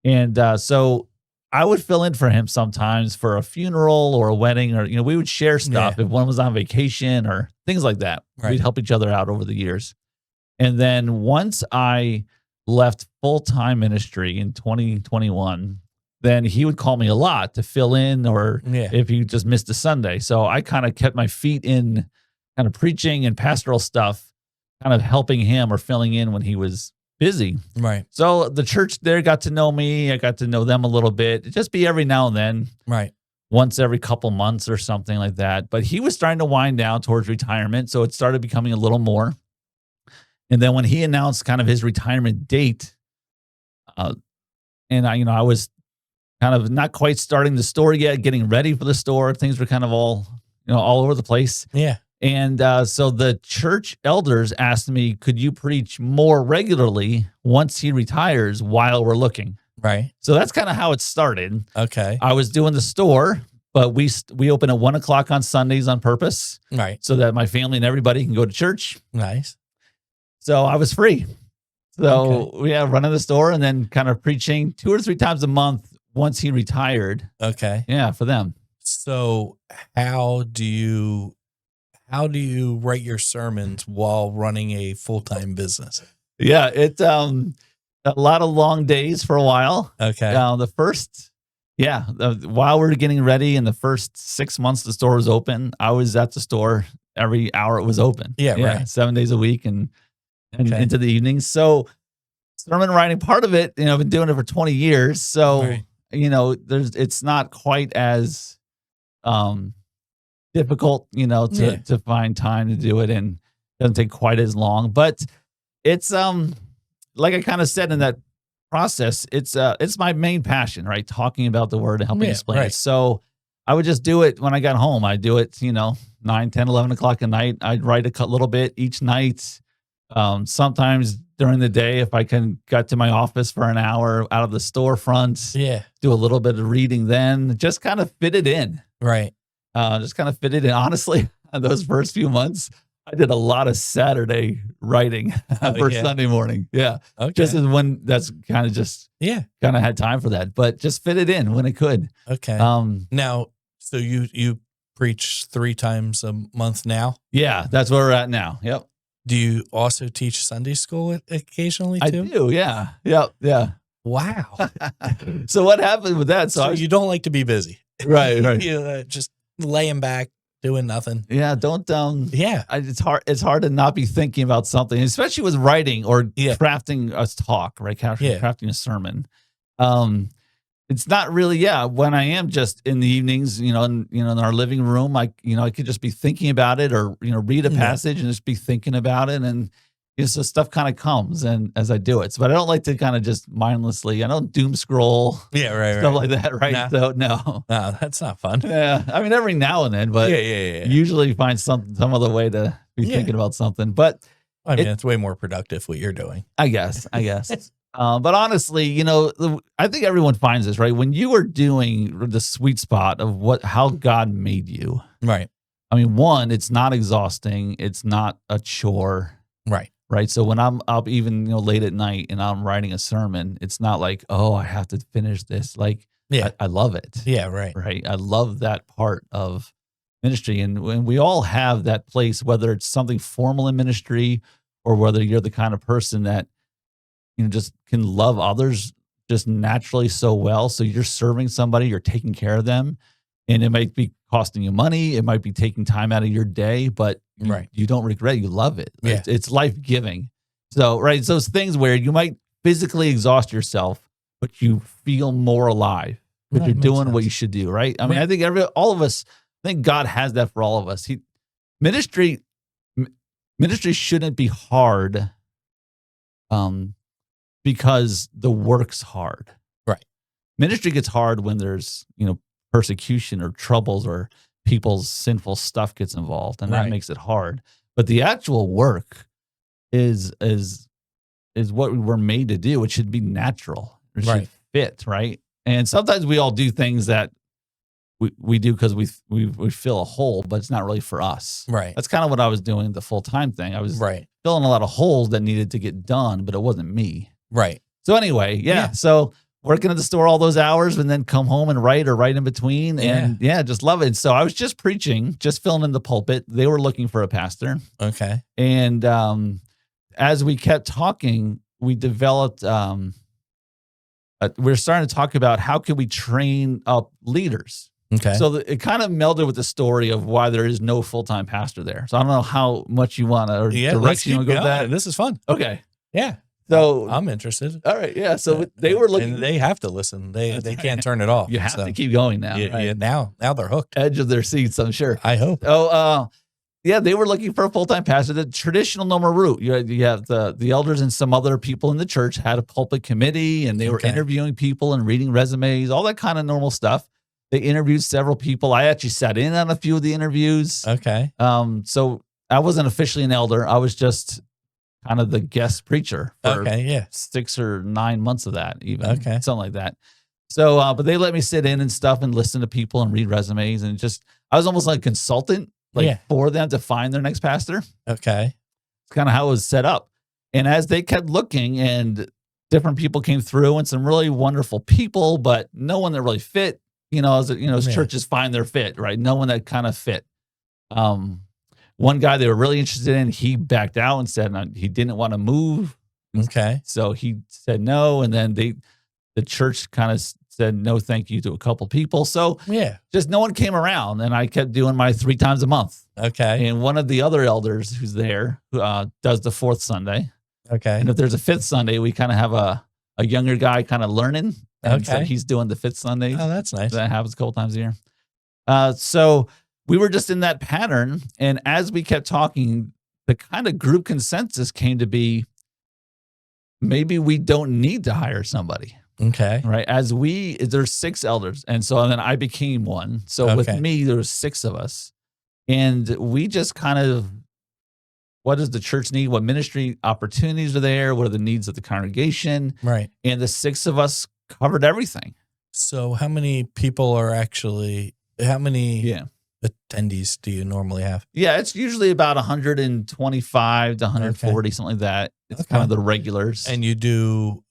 [SPEAKER 2] And so I would fill in for him sometimes for a funeral or a wedding, or, we would share stuff if one was on vacation or things like that. Right. We'd help each other out over the years. And then once I left full-time ministry in 2021, then he would call me a lot to fill in or if he just missed a Sunday. So I kind of kept my feet in kind of preaching and pastoral stuff, kind of helping him or filling in when he was busy.
[SPEAKER 1] Right.
[SPEAKER 2] So the church there got to know me. I got to know them a little bit. It'd just be every now and then.
[SPEAKER 1] Right.
[SPEAKER 2] Once every couple months or something like that. But he was starting to wind down towards retirement. So it started becoming a little more. And then when he announced kind of his retirement date, and I was kind of not quite starting the store yet, getting ready for the store. Things were kind of all over the place.
[SPEAKER 1] Yeah.
[SPEAKER 2] And so the church elders asked me, could you preach more regularly once he retires while we're looking?
[SPEAKER 1] Right.
[SPEAKER 2] So that's kind of how it started.
[SPEAKER 1] Okay.
[SPEAKER 2] I was doing the store, but we open at 1:00 on Sundays on purpose.
[SPEAKER 1] Right.
[SPEAKER 2] So that my family and everybody can go to church.
[SPEAKER 1] Nice.
[SPEAKER 2] So I was free. So running the store and then kind of preaching 2 or 3 times a month once he retired.
[SPEAKER 1] Okay.
[SPEAKER 2] Yeah, for them.
[SPEAKER 1] So how do you write your sermons while running a full-time business?
[SPEAKER 2] Yeah, it's a lot of long days for a while.
[SPEAKER 1] Okay.
[SPEAKER 2] While we were getting ready in the first 6 months the store was open, I was at the store every hour it was open.
[SPEAKER 1] Yeah, right.
[SPEAKER 2] 7 days a week and into the evenings. So sermon writing, part of it, I've been doing it for 20 years. So, it's not quite as difficult, to find time to do it, and doesn't take quite as long. But it's like I kind of said in that process, it's my main passion, right? Talking about the word and helping explain it. So I would just do it when I got home. I'd do it, 9, 10, 11 o'clock at night. I'd write a little bit each night. Sometimes during the day, if I got to my office for an hour out of the storefront, do a little bit of reading, then just kind of fit it in.
[SPEAKER 1] Right.
[SPEAKER 2] Just kind of fit it in. Honestly, those first few months, I did a lot of Saturday writing for Sunday morning. Yeah.
[SPEAKER 1] Okay.
[SPEAKER 2] Just as when that's kind of just, kind of had time for that, but just fit it in when it could.
[SPEAKER 1] Okay. Now, so you preach 3 times a month now?
[SPEAKER 2] Yeah, that's where we're at now. Yep.
[SPEAKER 1] Do you also teach Sunday school occasionally too?
[SPEAKER 2] I do. Yeah. Yep. Yeah.
[SPEAKER 1] Wow.
[SPEAKER 2] So what happened with that?
[SPEAKER 1] So you don't like to be busy.
[SPEAKER 2] Right.
[SPEAKER 1] You just laying back, doing nothing.
[SPEAKER 2] Yeah. Don't,
[SPEAKER 1] yeah.
[SPEAKER 2] It's hard to not be thinking about something, especially with writing or crafting a talk, right? Crafting a sermon. It's not really, when I am just in the evenings, in our living room, I could just be thinking about it or, read a passage and just be thinking about it. And so stuff kind of comes and as I do it. So, but I don't like to kind of just mindlessly, I don't doom scroll.
[SPEAKER 1] Yeah, right.
[SPEAKER 2] Stuff like that, right?
[SPEAKER 1] Nah.
[SPEAKER 2] So, no,
[SPEAKER 1] that's not fun.
[SPEAKER 2] Yeah. I mean, every now and then, but usually find some other way to be thinking about something. But
[SPEAKER 1] I mean, it's way more productive what you're doing.
[SPEAKER 2] I guess. But honestly, I think everyone finds this, right? When you are doing the sweet spot of how God made you.
[SPEAKER 1] Right.
[SPEAKER 2] I mean, one, it's not exhausting. It's not a chore. Right. So when I'm up even, late at night and I'm writing a sermon, it's not like, oh, I have to finish this. Like, I love it.
[SPEAKER 1] Yeah. Right.
[SPEAKER 2] Right. I love that part of ministry. And when we all have that place, whether it's something formal in ministry or whether you're the kind of person that, just can love others just naturally so well. So you're serving somebody, you're taking care of them, and it might be costing you money. It might be taking time out of your day, but you don't regret it. You love it.
[SPEAKER 1] Yeah.
[SPEAKER 2] It's life-giving. So, right. It's those things where you might physically exhaust yourself, but you feel more alive because you're doing what you should do. Right. I mean, I think all of us, I think God has that for all of us. Ministry shouldn't be hard. Because the work's hard.
[SPEAKER 1] Right.
[SPEAKER 2] Ministry gets hard when there's, persecution or troubles or people's sinful stuff gets involved, and that makes it hard. But the actual work is what we were made to do. It should be natural. It should fit, right? And sometimes we all do things that we do because we fill a hole, but it's not really for us.
[SPEAKER 1] Right.
[SPEAKER 2] That's kind of what I was doing, the full-time thing. I was filling a lot of holes that needed to get done, but it wasn't me.
[SPEAKER 1] Right.
[SPEAKER 2] So anyway, so working at the store all those hours and then come home and write in between and just love it. So I was just preaching, just filling in the pulpit. They were looking for a pastor.
[SPEAKER 1] Okay.
[SPEAKER 2] And as we kept talking, we developed, we're starting to talk about how can we train up leaders.
[SPEAKER 1] Okay.
[SPEAKER 2] So it kind of melded with the story of why there is no full-time pastor there. So I don't know how much you want to, or direction you want to go with that.
[SPEAKER 1] This is fun.
[SPEAKER 2] Okay.
[SPEAKER 1] Yeah.
[SPEAKER 2] So
[SPEAKER 1] I'm interested.
[SPEAKER 2] All right. Yeah. So they were looking.
[SPEAKER 1] And they have to listen. They can't turn it off.
[SPEAKER 2] You have to keep going now.
[SPEAKER 1] Yeah. Now they're hooked.
[SPEAKER 2] Edge of their seats, I'm sure.
[SPEAKER 1] I hope.
[SPEAKER 2] Oh, Yeah, they were looking for a full-time pastor. The traditional normal route. You have the elders and some other people in the church had a pulpit committee, and they were interviewing people and reading resumes, all that kind of normal stuff. They interviewed several people. I actually sat in on a few of the interviews.
[SPEAKER 1] Okay.
[SPEAKER 2] So I wasn't officially an elder. I was just kind of the guest preacher for 6 or 9 months of that, even something like that. So, but they let me sit in and stuff and listen to people and read resumes, and I was almost like a consultant. For them to find their next pastor.
[SPEAKER 1] Okay.
[SPEAKER 2] It's kind of how it was set up. And as they kept looking and different people came through and some really wonderful people, but no one that really fit, as churches find their fit, right? No one that kind of fit. One guy they were really interested in, he backed out and said he didn't want to move.
[SPEAKER 1] Okay.
[SPEAKER 2] So he said no. And then the church kind of said no thank you to a couple people. So just no one came around, and I kept doing my 3 times a month.
[SPEAKER 1] Okay.
[SPEAKER 2] And one of the other elders who's there does the 4th Sunday.
[SPEAKER 1] Okay.
[SPEAKER 2] And if there's a 5th Sunday, we kind of have a younger guy kind of learning. And so he's doing the 5th Sunday.
[SPEAKER 1] Oh, that's nice.
[SPEAKER 2] That happens a couple times a year. So we were just in that pattern. And as we kept talking, the kind of group consensus came to be, maybe we don't need to hire somebody.
[SPEAKER 1] Okay.
[SPEAKER 2] Right. There's 6 elders. And so then I became one. So with me, there was 6 of us. And we just kind of, what does the church need? What ministry opportunities are there? What are the needs of the congregation?
[SPEAKER 1] Right.
[SPEAKER 2] And the 6 of us covered everything.
[SPEAKER 1] So how many people attendees do you normally have?
[SPEAKER 2] Yeah, it's usually about 125 to 140, something like that. It's kind of the regulars.
[SPEAKER 1] And you do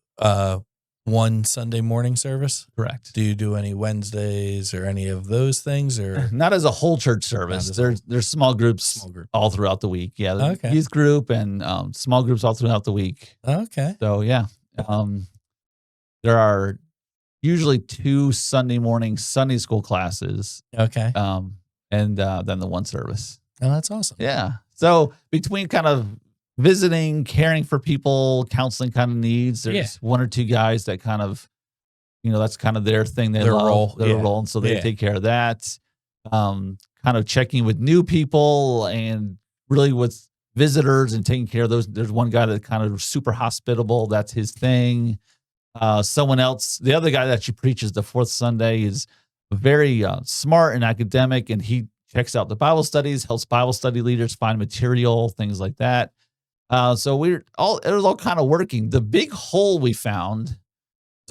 [SPEAKER 1] one Sunday morning service?
[SPEAKER 2] Correct.
[SPEAKER 1] Do you do any Wednesdays or any of those things, or
[SPEAKER 2] not as a whole church service? There's small groups all throughout the week. Yeah, youth group and small groups all throughout the week.
[SPEAKER 1] Okay.
[SPEAKER 2] So there are usually 2 Sunday morning Sunday school classes.
[SPEAKER 1] Okay.
[SPEAKER 2] And then the one service.
[SPEAKER 1] Oh, that's awesome.
[SPEAKER 2] Yeah. So between kind of visiting, caring for people, counseling kind of needs, there's 1 or 2 guys that kind of, that's kind of their thing. Their role. And so they take care of that. Kind of checking with new people and really with visitors and taking care of those. There's one guy that kind of super hospitable. That's his thing. Someone else, the other guy that actually preaches the 4th Sunday is very smart and academic, and he checks out the Bible studies, helps Bible study leaders find material, things like that. So it was all kind of working. The big hole we found,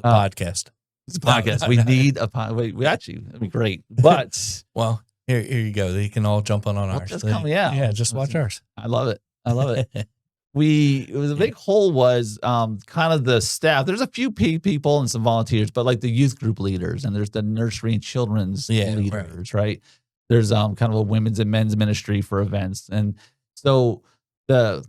[SPEAKER 1] podcast.
[SPEAKER 2] It's a podcast. We need a podcast. We actually, it'd be great. But
[SPEAKER 1] well, here you go. They can all jump on ours.
[SPEAKER 2] Just come,
[SPEAKER 1] just watch ours.
[SPEAKER 2] I love it. The big hole was kind of the staff. There's a few people and some volunteers, but like the youth group leaders, and there's the nursery and children's leaders, right? There's kind of a women's and men's ministry for events. And so the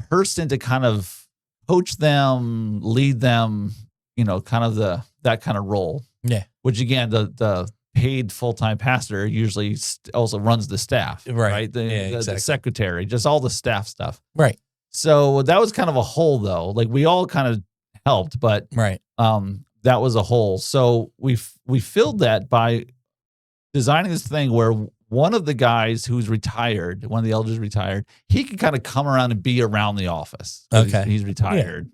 [SPEAKER 2] person to kind of coach them, lead them, kind of that kind of role. Yeah. Which again, the paid full-time pastor usually also runs the staff, right? The secretary, just all the staff stuff.
[SPEAKER 1] Right.
[SPEAKER 2] So that was kind of a hole though. Like we all kind of helped, but that was a hole. So we filled that by designing this thing where one of the guys who's retired, one of the elders retired, he can kind of come around and be around the office.
[SPEAKER 1] Okay.
[SPEAKER 2] He's retired. Yeah.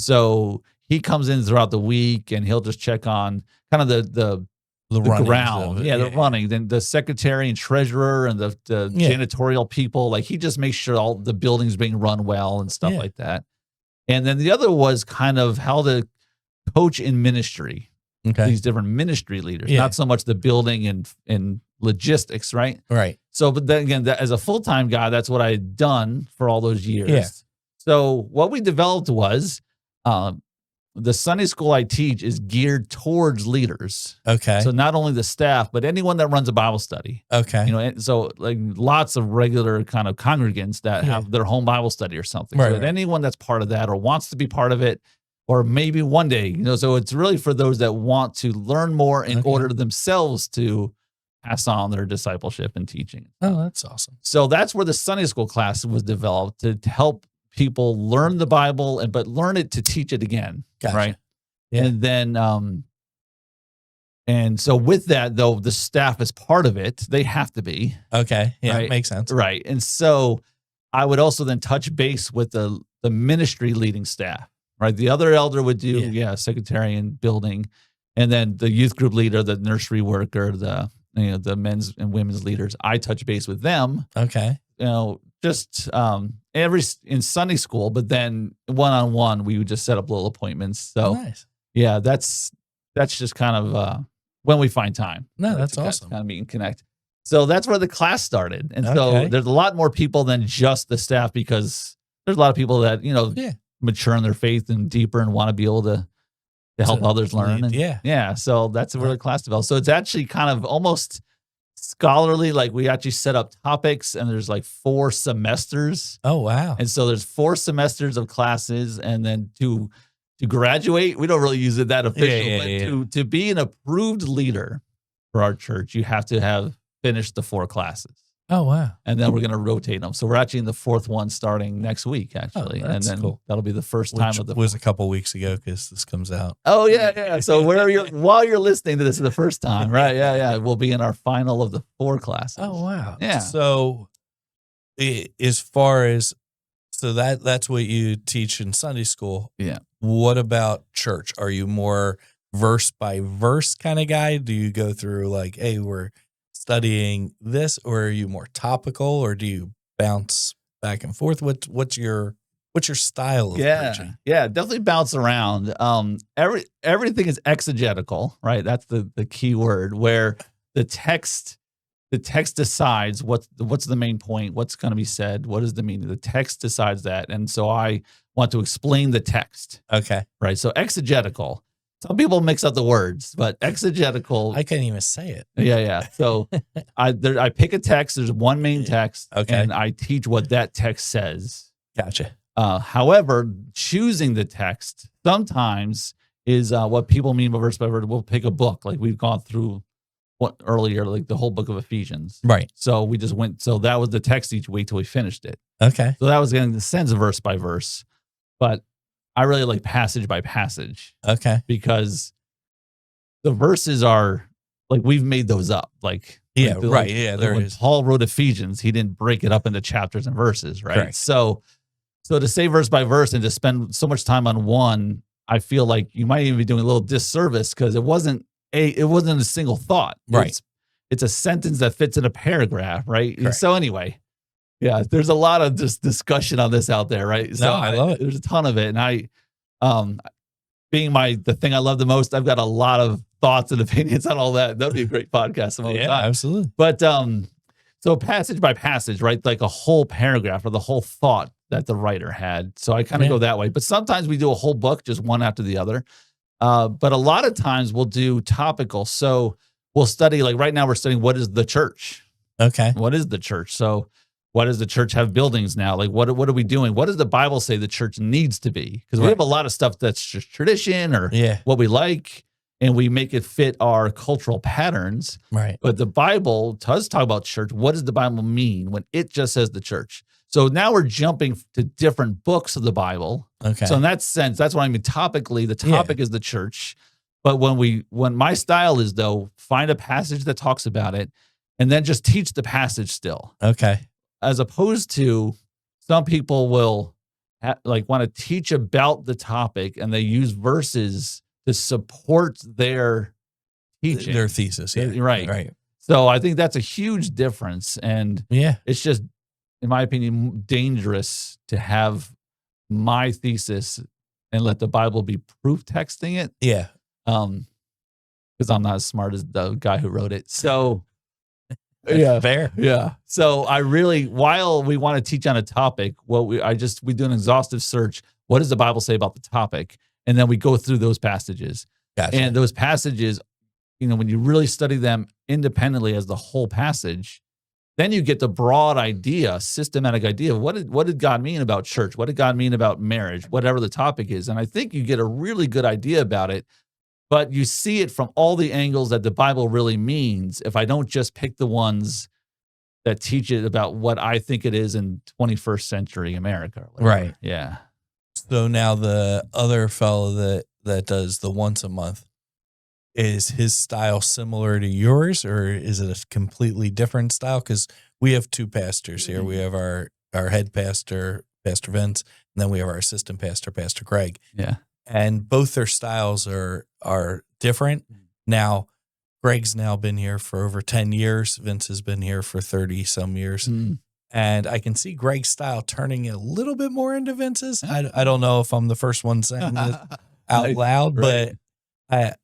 [SPEAKER 2] So he comes in throughout the week and he'll just check on kind of the ground. The running. Then the secretary and treasurer and the janitorial people, like he just makes sure all the building's being run well and stuff like that. And then the other was kind of how to coach in ministry. Okay. These different ministry leaders, not so much the building and logistics, right?
[SPEAKER 1] Right.
[SPEAKER 2] So, but then again, as a full-time guy, that's what I had done for all those years. Yeah. So what we developed was the Sunday school I teach is geared towards leaders. Okay. So not only the staff, but anyone that runs a Bible study. Okay. So like lots of regular kind of congregants that have their home Bible study or something. Right, so that anyone that's part of that or wants to be part of it, or maybe one day, so it's really for those that want to learn more in order themselves to pass on their discipleship and teaching.
[SPEAKER 1] Oh, that's awesome.
[SPEAKER 2] So that's where the Sunday school class was developed to help people learn the Bible but learn it to teach it again. Gotcha. Right. Yeah. And then, And so with that, though, the staff is part of it. They have to be.
[SPEAKER 1] Okay. Yeah,
[SPEAKER 2] right?
[SPEAKER 1] makes sense.
[SPEAKER 2] Right. And so I would also then touch base with the ministry leading staff, right? The other elder would do, secretary and building. And then the youth group leader, the nursery worker, the men's and women's leaders, I touch base with them.
[SPEAKER 1] Okay.
[SPEAKER 2] Just in Sunday school, but then one-on-one, we would just set up little appointments. So
[SPEAKER 1] nice.
[SPEAKER 2] Yeah, that's just kind of when we find time.
[SPEAKER 1] No, that's awesome.
[SPEAKER 2] Kind of meet and connect. So that's where the class started. And so there's a lot more people than just the staff, because there's a lot of people that, mature in their faith and deeper and want to be able to help others learn. And so that's where the class developed. So it's actually kind of almost scholarly. Like, we actually set up topics, and there's like 4 semesters.
[SPEAKER 1] Oh, wow.
[SPEAKER 2] And so there's 4 semesters of classes, and then to graduate, we don't really use it that official, but to be an approved leader for our church, you have to have finished the 4 classes.
[SPEAKER 1] Oh, wow.
[SPEAKER 2] And then we're going to rotate them. So we're actually in the 4th one starting next week, actually.
[SPEAKER 1] Oh, that's
[SPEAKER 2] and then
[SPEAKER 1] cool.
[SPEAKER 2] That'll be the first time
[SPEAKER 1] Which
[SPEAKER 2] of the
[SPEAKER 1] was a couple weeks ago, because this comes out.
[SPEAKER 2] Oh, yeah. So while you're listening to this for the first time, right? Yeah. We'll be in our final of the 4 classes.
[SPEAKER 1] Oh, wow.
[SPEAKER 2] Yeah.
[SPEAKER 1] So as far as, that's what you teach in Sunday school.
[SPEAKER 2] Yeah.
[SPEAKER 1] What about church? Are you more verse by verse kind of guy? Do you go through like, hey, we're studying this, or are you more topical, or do you bounce back and forth? What's your style of preaching?
[SPEAKER 2] Yeah, definitely bounce around. Everything is exegetical, right? That's the key word, where the text decides what's the main point, what's going to be said, what is the meaning. The text decides that, and so I want to explain the text.
[SPEAKER 1] Okay,
[SPEAKER 2] right. So exegetical. Some people mix up the words, but exegetical.
[SPEAKER 1] I can't even say it.
[SPEAKER 2] Yeah. So I pick a text. There's one main text, and I teach what that text says.
[SPEAKER 1] Gotcha.
[SPEAKER 2] However, choosing the text sometimes is what people mean by verse. We'll pick a book, like we've gone through earlier, like the whole book of Ephesians.
[SPEAKER 1] Right.
[SPEAKER 2] So we just went. So that was the text each week till we finished it.
[SPEAKER 1] Okay.
[SPEAKER 2] So that was in the sense of verse by verse, but I really like passage by passage.
[SPEAKER 1] Okay.
[SPEAKER 2] Because the verses are like, we've made those up. Like,
[SPEAKER 1] right. Yeah.
[SPEAKER 2] Like when Paul wrote Ephesians, he didn't break it up into chapters and verses, right?
[SPEAKER 1] Correct.
[SPEAKER 2] So to say verse by verse and to spend so much time on one, I feel like you might even be doing a little disservice, because it wasn't a single thought.
[SPEAKER 1] Right.
[SPEAKER 2] It's a sentence that fits in a paragraph, right?
[SPEAKER 1] Correct.
[SPEAKER 2] So anyway, yeah, there's a lot of just discussion on this out there, right? So
[SPEAKER 1] I love it.
[SPEAKER 2] There's a ton of it. And I, being the thing I love the most, I've got a lot of thoughts and opinions on all that. That'd be a great podcast some other time.
[SPEAKER 1] Absolutely.
[SPEAKER 2] But so passage by passage, right? Like a whole paragraph or the whole thought that the writer had. So I kind of go that way. But sometimes we do a whole book, just one after the other. But a lot of times we'll do topical. So we'll study, like right now we're studying, what is the church?
[SPEAKER 1] Okay.
[SPEAKER 2] What is the church? So what does the church have buildings now? Like, what are we doing? What does the Bible say the church needs to be? Because we have a lot of stuff that's just tradition or what we like, and we make it fit our cultural patterns.
[SPEAKER 1] Right.
[SPEAKER 2] But the Bible does talk about church. What does the Bible mean when it just says the church? So now we're jumping to different books of the Bible.
[SPEAKER 1] Okay.
[SPEAKER 2] So in that sense, that's what I mean. Topically, the topic is the church. But when my style is, though, find a passage that talks about it and then just teach the passage still.
[SPEAKER 1] Okay.
[SPEAKER 2] As opposed to some people will want to teach about the topic, and they use verses to support their teaching,
[SPEAKER 1] their thesis. Yeah.
[SPEAKER 2] Right. So I think that's a huge difference. And it's just, in my opinion, dangerous to have my thesis and let the Bible be proof texting it.
[SPEAKER 1] Yeah.
[SPEAKER 2] Because I'm not as smart as the guy who wrote it. So
[SPEAKER 1] fair.
[SPEAKER 2] Yeah. So I really, while we want to teach on a topic, we do an exhaustive search. What does the Bible say about the topic? And then we go through those passages.
[SPEAKER 1] Gotcha.
[SPEAKER 2] And those passages, when you really study them independently as the whole passage, then you get the broad idea, systematic idea of what did God mean about church? What did God mean about marriage? Whatever the topic is. And I think you get a really good idea about it, but you see it from all the angles that the Bible really means if I don't just pick the ones that teach it about what I think it is in 21st century America.
[SPEAKER 1] Right.
[SPEAKER 2] Yeah.
[SPEAKER 1] So now the other fellow that does the once a month, is his style similar to yours, or is it a completely different style? Because we have two pastors here. We have our head pastor, Pastor Vince, and then we have our assistant pastor, Pastor Greg.
[SPEAKER 2] Yeah.
[SPEAKER 1] And both their styles are different. Now, Greg's now been here for over 10 years. Vince has been here for 30 some years. And I can see Greg's style turning a little bit more into Vince's. I don't know if I'm the first one saying this out loud, but I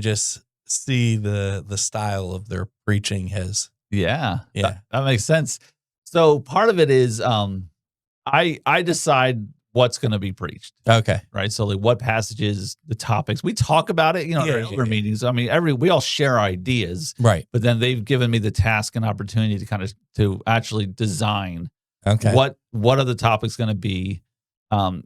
[SPEAKER 1] just see the style of their preaching has.
[SPEAKER 2] That makes sense. So part of it is I decide what's going to be preached.
[SPEAKER 1] Okay.
[SPEAKER 2] Right. So like what passages, the topics, we talk about it, in our meetings. I mean, we all share ideas,
[SPEAKER 1] right?
[SPEAKER 2] But then they've given me the task and opportunity to actually design.
[SPEAKER 1] Okay.
[SPEAKER 2] What are the topics going to be? And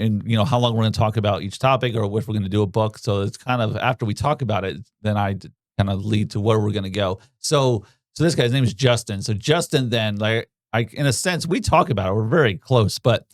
[SPEAKER 2] how long we're going to talk about each topic, or if we're going to do a book. So it's kind of after we talk about it, then I kind of lead to where we're going to go. So this guy's name is Justin. So Justin, then in a sense, we talk about it. We're very close, but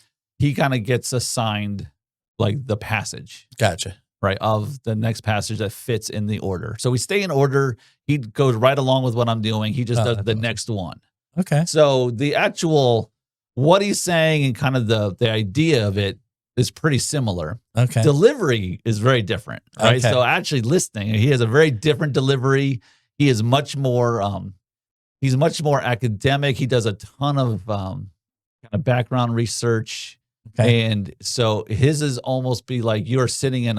[SPEAKER 2] he kind of gets assigned like the passage.
[SPEAKER 1] Gotcha.
[SPEAKER 2] Right. Of the next passage that fits in the order. So we stay in order. He goes right along with what I'm doing. He just does the next one.
[SPEAKER 1] Okay.
[SPEAKER 2] So the actual, what he's saying and kind of the idea of it is pretty similar.
[SPEAKER 1] Okay.
[SPEAKER 2] Delivery is very different. Right.
[SPEAKER 1] Okay.
[SPEAKER 2] So actually listening, he has a very different delivery. He is much more, he's much more academic. He does a ton of kind of background research.
[SPEAKER 1] Okay.
[SPEAKER 2] And so his is almost be like you're sitting in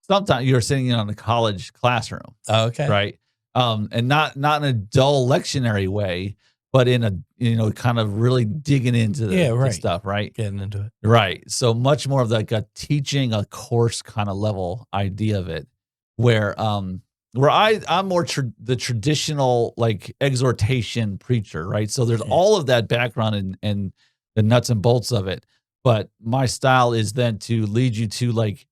[SPEAKER 2] sometimes you're sitting in a college classroom.
[SPEAKER 1] Okay.
[SPEAKER 2] Right. And not in a dull lectionary way, but in a kind of really digging into the stuff, right?
[SPEAKER 1] Getting into it.
[SPEAKER 2] Right. So much more of like a teaching a course kind of level idea of it, where I'm more the traditional like exhortation preacher, right? So there's all of that background and the nuts and bolts of it, but my style is then to lead you to like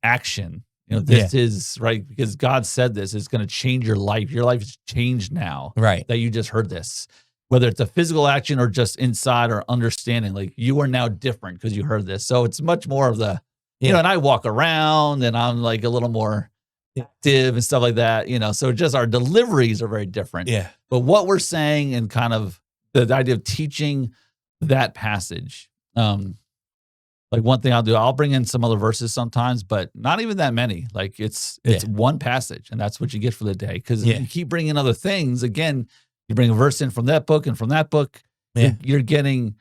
[SPEAKER 2] action. This is right because God said this is going to change your life. Your life is changed now,
[SPEAKER 1] right?
[SPEAKER 2] That you just heard this, whether it's a physical action or just inside or understanding. Like you are now different because you heard this. So it's much more of the, and I walk around and I'm like a little more active and stuff like that. So just our deliveries are very different.
[SPEAKER 1] Yeah.
[SPEAKER 2] But what we're saying and kind of the idea of teaching that passage. Like one thing I'll bring in some other verses sometimes, but not even that many. Like it's one passage and that's what you get for the day. Cause if you keep bringing other things, again, you bring a verse in from that book and from that book, you're getting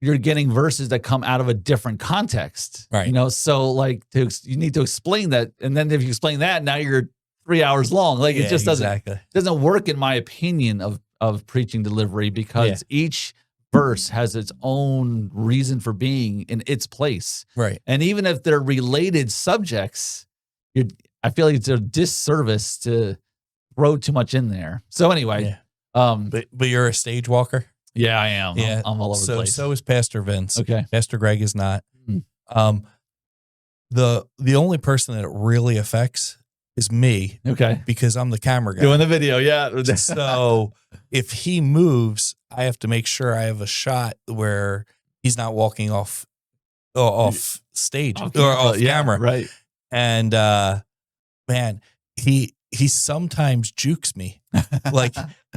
[SPEAKER 2] verses that come out of a different context,
[SPEAKER 1] right?
[SPEAKER 2] So like you need to explain that. And then if you explain that, now you're 3 hours long. Like it just doesn't work in my opinion of preaching delivery because each verse has its own reason for being in its place.
[SPEAKER 1] Right.
[SPEAKER 2] And even if they're related subjects, I feel like it's a disservice to throw too much in there. So anyway.
[SPEAKER 1] But you're a stage walker?
[SPEAKER 2] Yeah, I am.
[SPEAKER 1] Yeah.
[SPEAKER 2] I'm all over the place.
[SPEAKER 1] So is Pastor Vince.
[SPEAKER 2] Okay.
[SPEAKER 1] Pastor Greg is not. The only person that it really affects is me.
[SPEAKER 2] Okay.
[SPEAKER 1] Because I'm the camera guy.
[SPEAKER 2] Doing the video, yeah.
[SPEAKER 1] So if he moves, I have to make sure I have a shot where he's not walking off stage or off camera.
[SPEAKER 2] Right.
[SPEAKER 1] And man, he sometimes jukes me. Like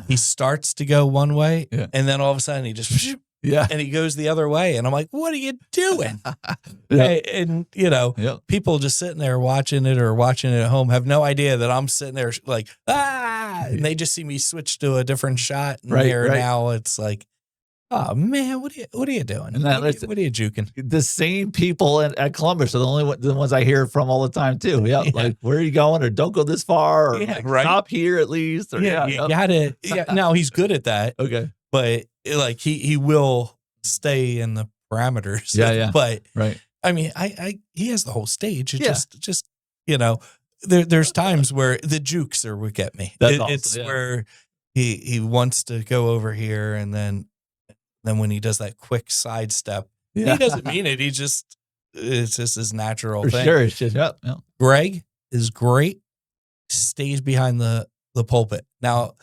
[SPEAKER 1] he starts to go one way and then all of a sudden he just and he goes the other way. And I'm like, what are you doing? And people just sitting there watching it at home have no idea that I'm sitting there like, and they just see me switch to a different shot. And now it's like, oh man, what are you doing?
[SPEAKER 2] And
[SPEAKER 1] what are you juking?
[SPEAKER 2] The same people at Columbus are the ones I hear from all the time too. Yeah. Like, where are you going? Or don't go this far. Or stop here at least. Or,
[SPEAKER 1] you gotta, no, he's good at that.
[SPEAKER 2] Okay.
[SPEAKER 1] But like he will stay in the parameters.
[SPEAKER 2] Yeah.
[SPEAKER 1] But I mean, he has the whole stage. It just there's times where the jukes are what get me. It's where he wants to go over here and then when he does that quick sidestep, he doesn't mean it. It's just his natural thing.
[SPEAKER 2] Sure, it's just
[SPEAKER 1] Greg is great. Stays behind the pulpit. Now,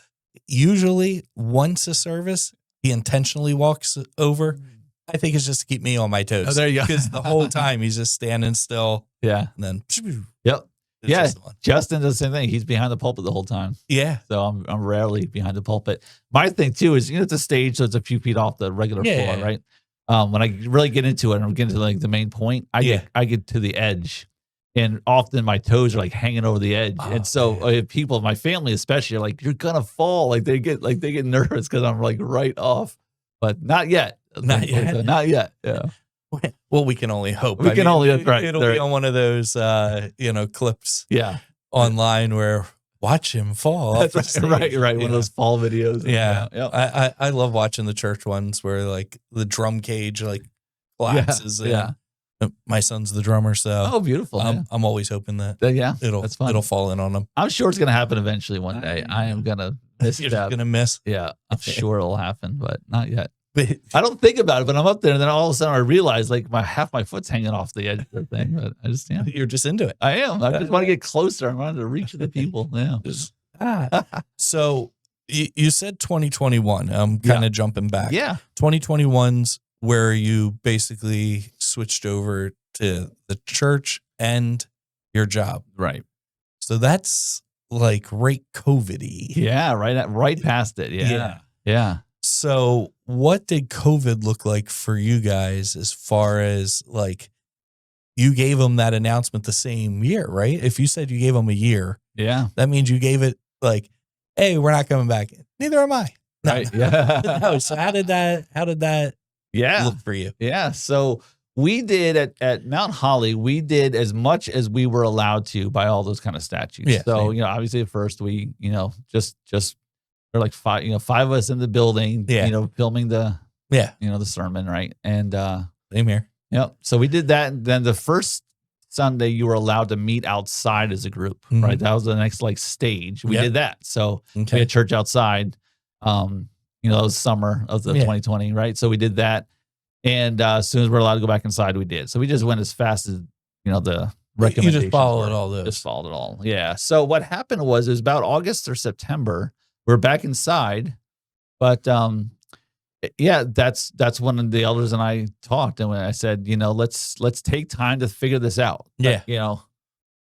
[SPEAKER 1] usually once a service, he intentionally walks over I think it's just to keep me on my toes.
[SPEAKER 2] Oh, there you go.
[SPEAKER 1] Because the whole time he's just standing still.
[SPEAKER 2] Yeah.
[SPEAKER 1] And then.
[SPEAKER 2] Yep.
[SPEAKER 1] It's
[SPEAKER 2] Yeah.
[SPEAKER 1] just the one.
[SPEAKER 2] Justin does the same thing. He's behind the pulpit the whole time.
[SPEAKER 1] Yeah.
[SPEAKER 2] So I'm rarely behind the pulpit. My thing too is, it's a stage, so it's a few feet off the regular floor, right? When I really get into it and I'm getting to like the main point, I get to the edge. And often my toes are like hanging over the edge. And so people, my family especially, are like, you're gonna fall. Like they get nervous because I'm like right off. But not yet.
[SPEAKER 1] Not yet.
[SPEAKER 2] So not yet. Yeah.
[SPEAKER 1] Well, we can only hope.
[SPEAKER 2] We can only right.
[SPEAKER 1] It'll be on one of those clips online where watch him fall.
[SPEAKER 2] That's right. One of those fall videos.
[SPEAKER 1] Yeah. I love watching the church ones where like the drum cage like collapses.
[SPEAKER 2] Yeah.
[SPEAKER 1] My son's the drummer, so
[SPEAKER 2] beautiful.
[SPEAKER 1] I'm always hoping that it'll fall in on him.
[SPEAKER 2] I'm sure it's gonna happen eventually one day. I am gonna miss
[SPEAKER 1] You're gonna miss.
[SPEAKER 2] Yeah, I'm sure it'll happen, but not yet. I don't think about it, but I'm up there, and then all of a sudden I realize like half my foot's hanging off the edge of the thing. But I just
[SPEAKER 1] You're just into it.
[SPEAKER 2] I am. I just want to get closer. I want to reach the people. Yeah.
[SPEAKER 1] So you said 2021. I'm kind of jumping back.
[SPEAKER 2] Yeah.
[SPEAKER 1] 2021's where you basically switched over to the church and your job.
[SPEAKER 2] Right.
[SPEAKER 1] So that's like right COVID-y.
[SPEAKER 2] Yeah, right past it. Yeah.
[SPEAKER 1] So what did COVID look like for you guys as far as like you gave them that announcement the same year, right? If you said you gave them a year, that means you gave it like, hey, we're not coming back. Neither am I. No.
[SPEAKER 2] Right. Yeah.
[SPEAKER 1] No. So how did that look for you?
[SPEAKER 2] Yeah. So we did at Mount Holly, we did as much as we were allowed to by all those kind of statutes.
[SPEAKER 1] Yeah,
[SPEAKER 2] so, obviously at first we, just there are like five of us in the building, filming the sermon. Right. And,
[SPEAKER 1] same here.
[SPEAKER 2] Yep. So we did that. And then the first Sunday you were allowed to meet outside as a group, right? That was the next like stage. We did that. So we had church outside. It was summer of the 2020, right? So we did that. And as soon as we're allowed to go back inside, we did. So we just went as fast as, the recommendations.
[SPEAKER 1] You just followed all those.
[SPEAKER 2] Just followed it all. Yeah. So what happened was it was about August or September. We're back inside. But that's when the elders and I talked. And when I said, let's take time to figure this out.
[SPEAKER 1] Yeah.
[SPEAKER 2] And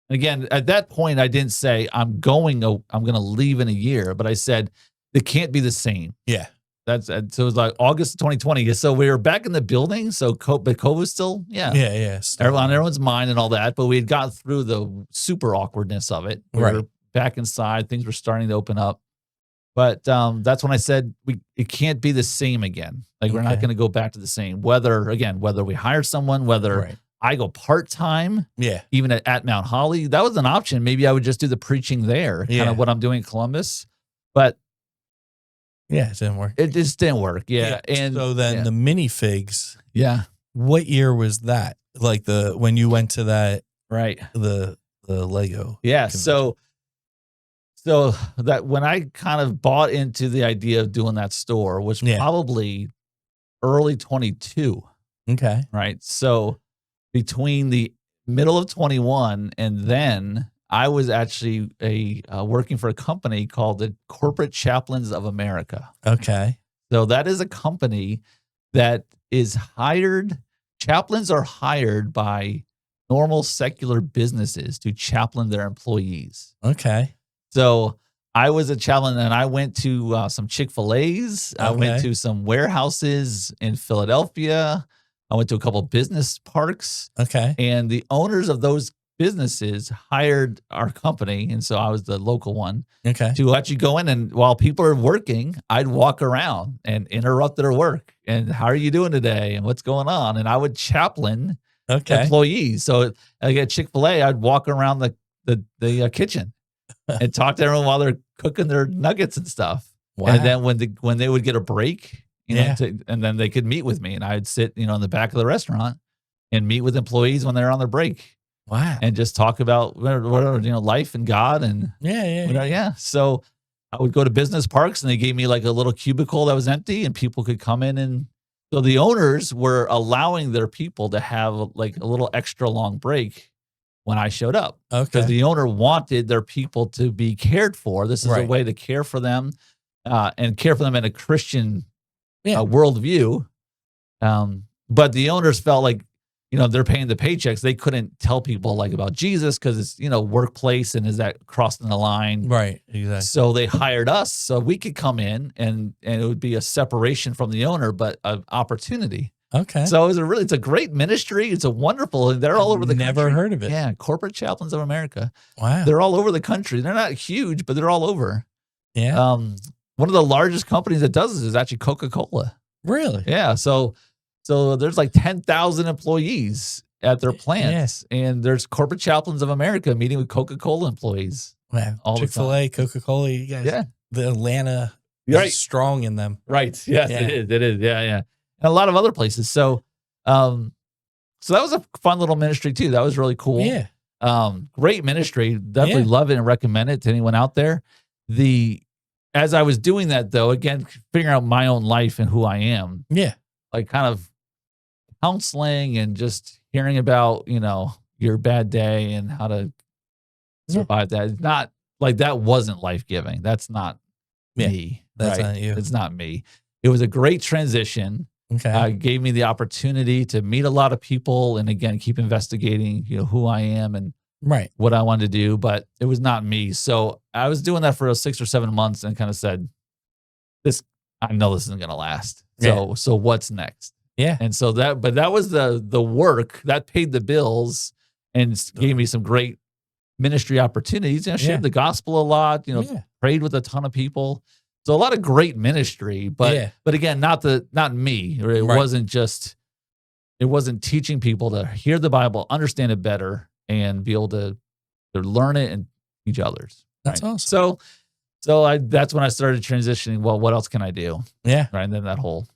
[SPEAKER 2] again, at that point, I didn't say I'm going to leave in a year, but I said it can't be the same.
[SPEAKER 1] Yeah.
[SPEAKER 2] So it was like August 2020. So we were back in the building. So COVID was still,
[SPEAKER 1] still
[SPEAKER 2] on everyone's mind and all that. But we had gotten through the super awkwardness of it. We were back inside. Things were starting to open up. But that's when I said it can't be the same again. Like we're not going to go back to the same. Whether we hire someone, whether I go part-time, even at Mount Holly, that was an option. Maybe I would just do the preaching there, kind of what I'm doing in Columbus. But
[SPEAKER 1] it didn't work.
[SPEAKER 2] It just didn't work. Yeah. And
[SPEAKER 1] so then the Minifigs.
[SPEAKER 2] Yeah.
[SPEAKER 1] What year was that? Like when you went to that,
[SPEAKER 2] right?
[SPEAKER 1] The Lego.
[SPEAKER 2] Yeah.
[SPEAKER 1] Convention.
[SPEAKER 2] So that when I kind of bought into the idea of doing that store was probably early 22.
[SPEAKER 1] Okay.
[SPEAKER 2] Right. So between the middle of 21 and then I was actually working for a company called the Corporate Chaplains of America.
[SPEAKER 1] Okay.
[SPEAKER 2] So that is a company that is hired. Chaplains are hired by normal secular businesses to chaplain their employees.
[SPEAKER 1] Okay.
[SPEAKER 2] So I was a chaplain and I went to some Chick-fil-A's. I went to some warehouses in Philadelphia. I went to a couple of business parks.
[SPEAKER 1] Okay.
[SPEAKER 2] And the owners of those businesses hired our company. And so I was the local one to actually go in. And while people are working, I'd walk around and interrupt their work. And how are you doing today? And what's going on? And I would chaplain employees. So like at Chick-fil-A, I'd walk around the kitchen and talk to everyone while they're cooking their nuggets and stuff. Wow. And then when they would get a break, and then they could meet with me, and I'd sit, in the back of the restaurant and meet with employees when they're on their break.
[SPEAKER 1] Wow.
[SPEAKER 2] And just talk about whatever, life and God and So I would go to business parks and they gave me like a little cubicle that was empty and people could come in. And so the owners were allowing their people to have like a little extra long break when I showed up.
[SPEAKER 1] Okay.
[SPEAKER 2] Because the owner wanted their people to be cared for. This is a way to care for them and care for them in a Christian worldview. but the owners felt like, they're paying the paychecks. They couldn't tell people like about Jesus because it's, workplace and is that crossing the line?
[SPEAKER 1] Right. Exactly.
[SPEAKER 2] So they hired us so we could come in and it would be a separation from the owner, but an opportunity.
[SPEAKER 1] Okay.
[SPEAKER 2] So it's a great ministry. It's a wonderful, and they're all over the country.
[SPEAKER 1] Never heard of it.
[SPEAKER 2] Yeah. Corporate Chaplains of America.
[SPEAKER 1] Wow.
[SPEAKER 2] They're all over the country. They're not huge, but they're all over.
[SPEAKER 1] Yeah.
[SPEAKER 2] One of the largest companies that does this is actually Coca-Cola.
[SPEAKER 1] Really?
[SPEAKER 2] Yeah. So there's like 10,000 employees at their plants, and there's Corporate Chaplains of America meeting with Coca-Cola employees.
[SPEAKER 1] Wow.
[SPEAKER 2] All
[SPEAKER 1] Chick-fil-A, Coca-Cola, you guys. The Atlanta is strong in them.
[SPEAKER 2] Right. Yes, it is. Yeah. And a lot of other places. So that was a fun little ministry too. That was really cool.
[SPEAKER 1] Yeah.
[SPEAKER 2] Great ministry. Definitely love it and recommend it to anyone out there. As I was doing that though, again, figuring out my own life and who I am.
[SPEAKER 1] Yeah.
[SPEAKER 2] Like kind of counseling and just hearing about, your bad day and how to survive that. It's not like that wasn't life-giving. That's not me.
[SPEAKER 1] That's not you.
[SPEAKER 2] It's not me. It was a great transition.
[SPEAKER 1] Okay.
[SPEAKER 2] Gave me the opportunity to meet a lot of people and again, keep investigating, who I am and what I wanted to do, but it was not me. So I was doing that for 6 or 7 months and kind of said, I know this isn't going to last. So what's next?
[SPEAKER 1] Yeah.
[SPEAKER 2] And so that was the work that paid the bills and gave me some great ministry opportunities. I shared the gospel a lot, prayed with a ton of people. So a lot of great ministry, but again, not me. Or it wasn't teaching people to hear the Bible, understand it better, and be able to learn it and teach others.
[SPEAKER 1] That's awesome.
[SPEAKER 2] So that's when I started transitioning. Well, what else can I do?
[SPEAKER 1] Yeah.
[SPEAKER 2] Right. And then that whole.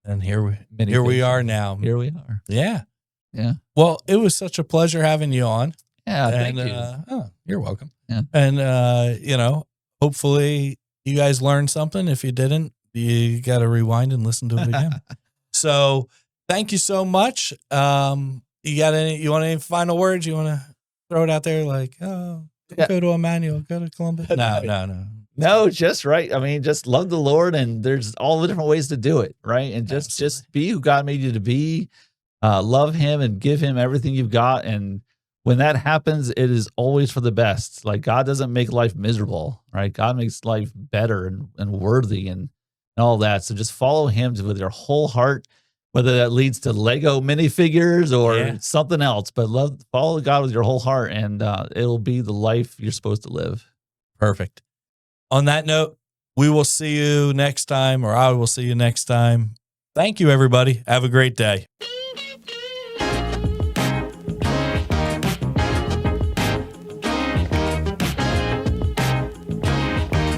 [SPEAKER 1] And here we are now.
[SPEAKER 2] Here we are.
[SPEAKER 1] Yeah.
[SPEAKER 2] Yeah.
[SPEAKER 1] Well, it was such a pleasure having you on.
[SPEAKER 2] Yeah. Thank you.
[SPEAKER 1] You're welcome.
[SPEAKER 2] Yeah.
[SPEAKER 1] And, hopefully you guys learned something. If you didn't, you got to rewind and listen to it again. So thank you so much. You want any final words? You want to throw it out there? Like, go to Emmanuel, go to Columbus. No.
[SPEAKER 2] No, just right. I mean, just love the Lord, and there's all the different ways to do it, right? And just be who God made you to be. Love Him and give Him everything you've got. And when that happens, it is always for the best. Like God doesn't make life miserable, right? God makes life better and worthy and all that. So just follow Him with your whole heart, whether that leads to Lego minifigures or something else. But follow God with your whole heart, and it'll be the life you're supposed to live.
[SPEAKER 1] Perfect. On that note, we will see you next time, or I will see you next time. Thank you, everybody. Have a great day.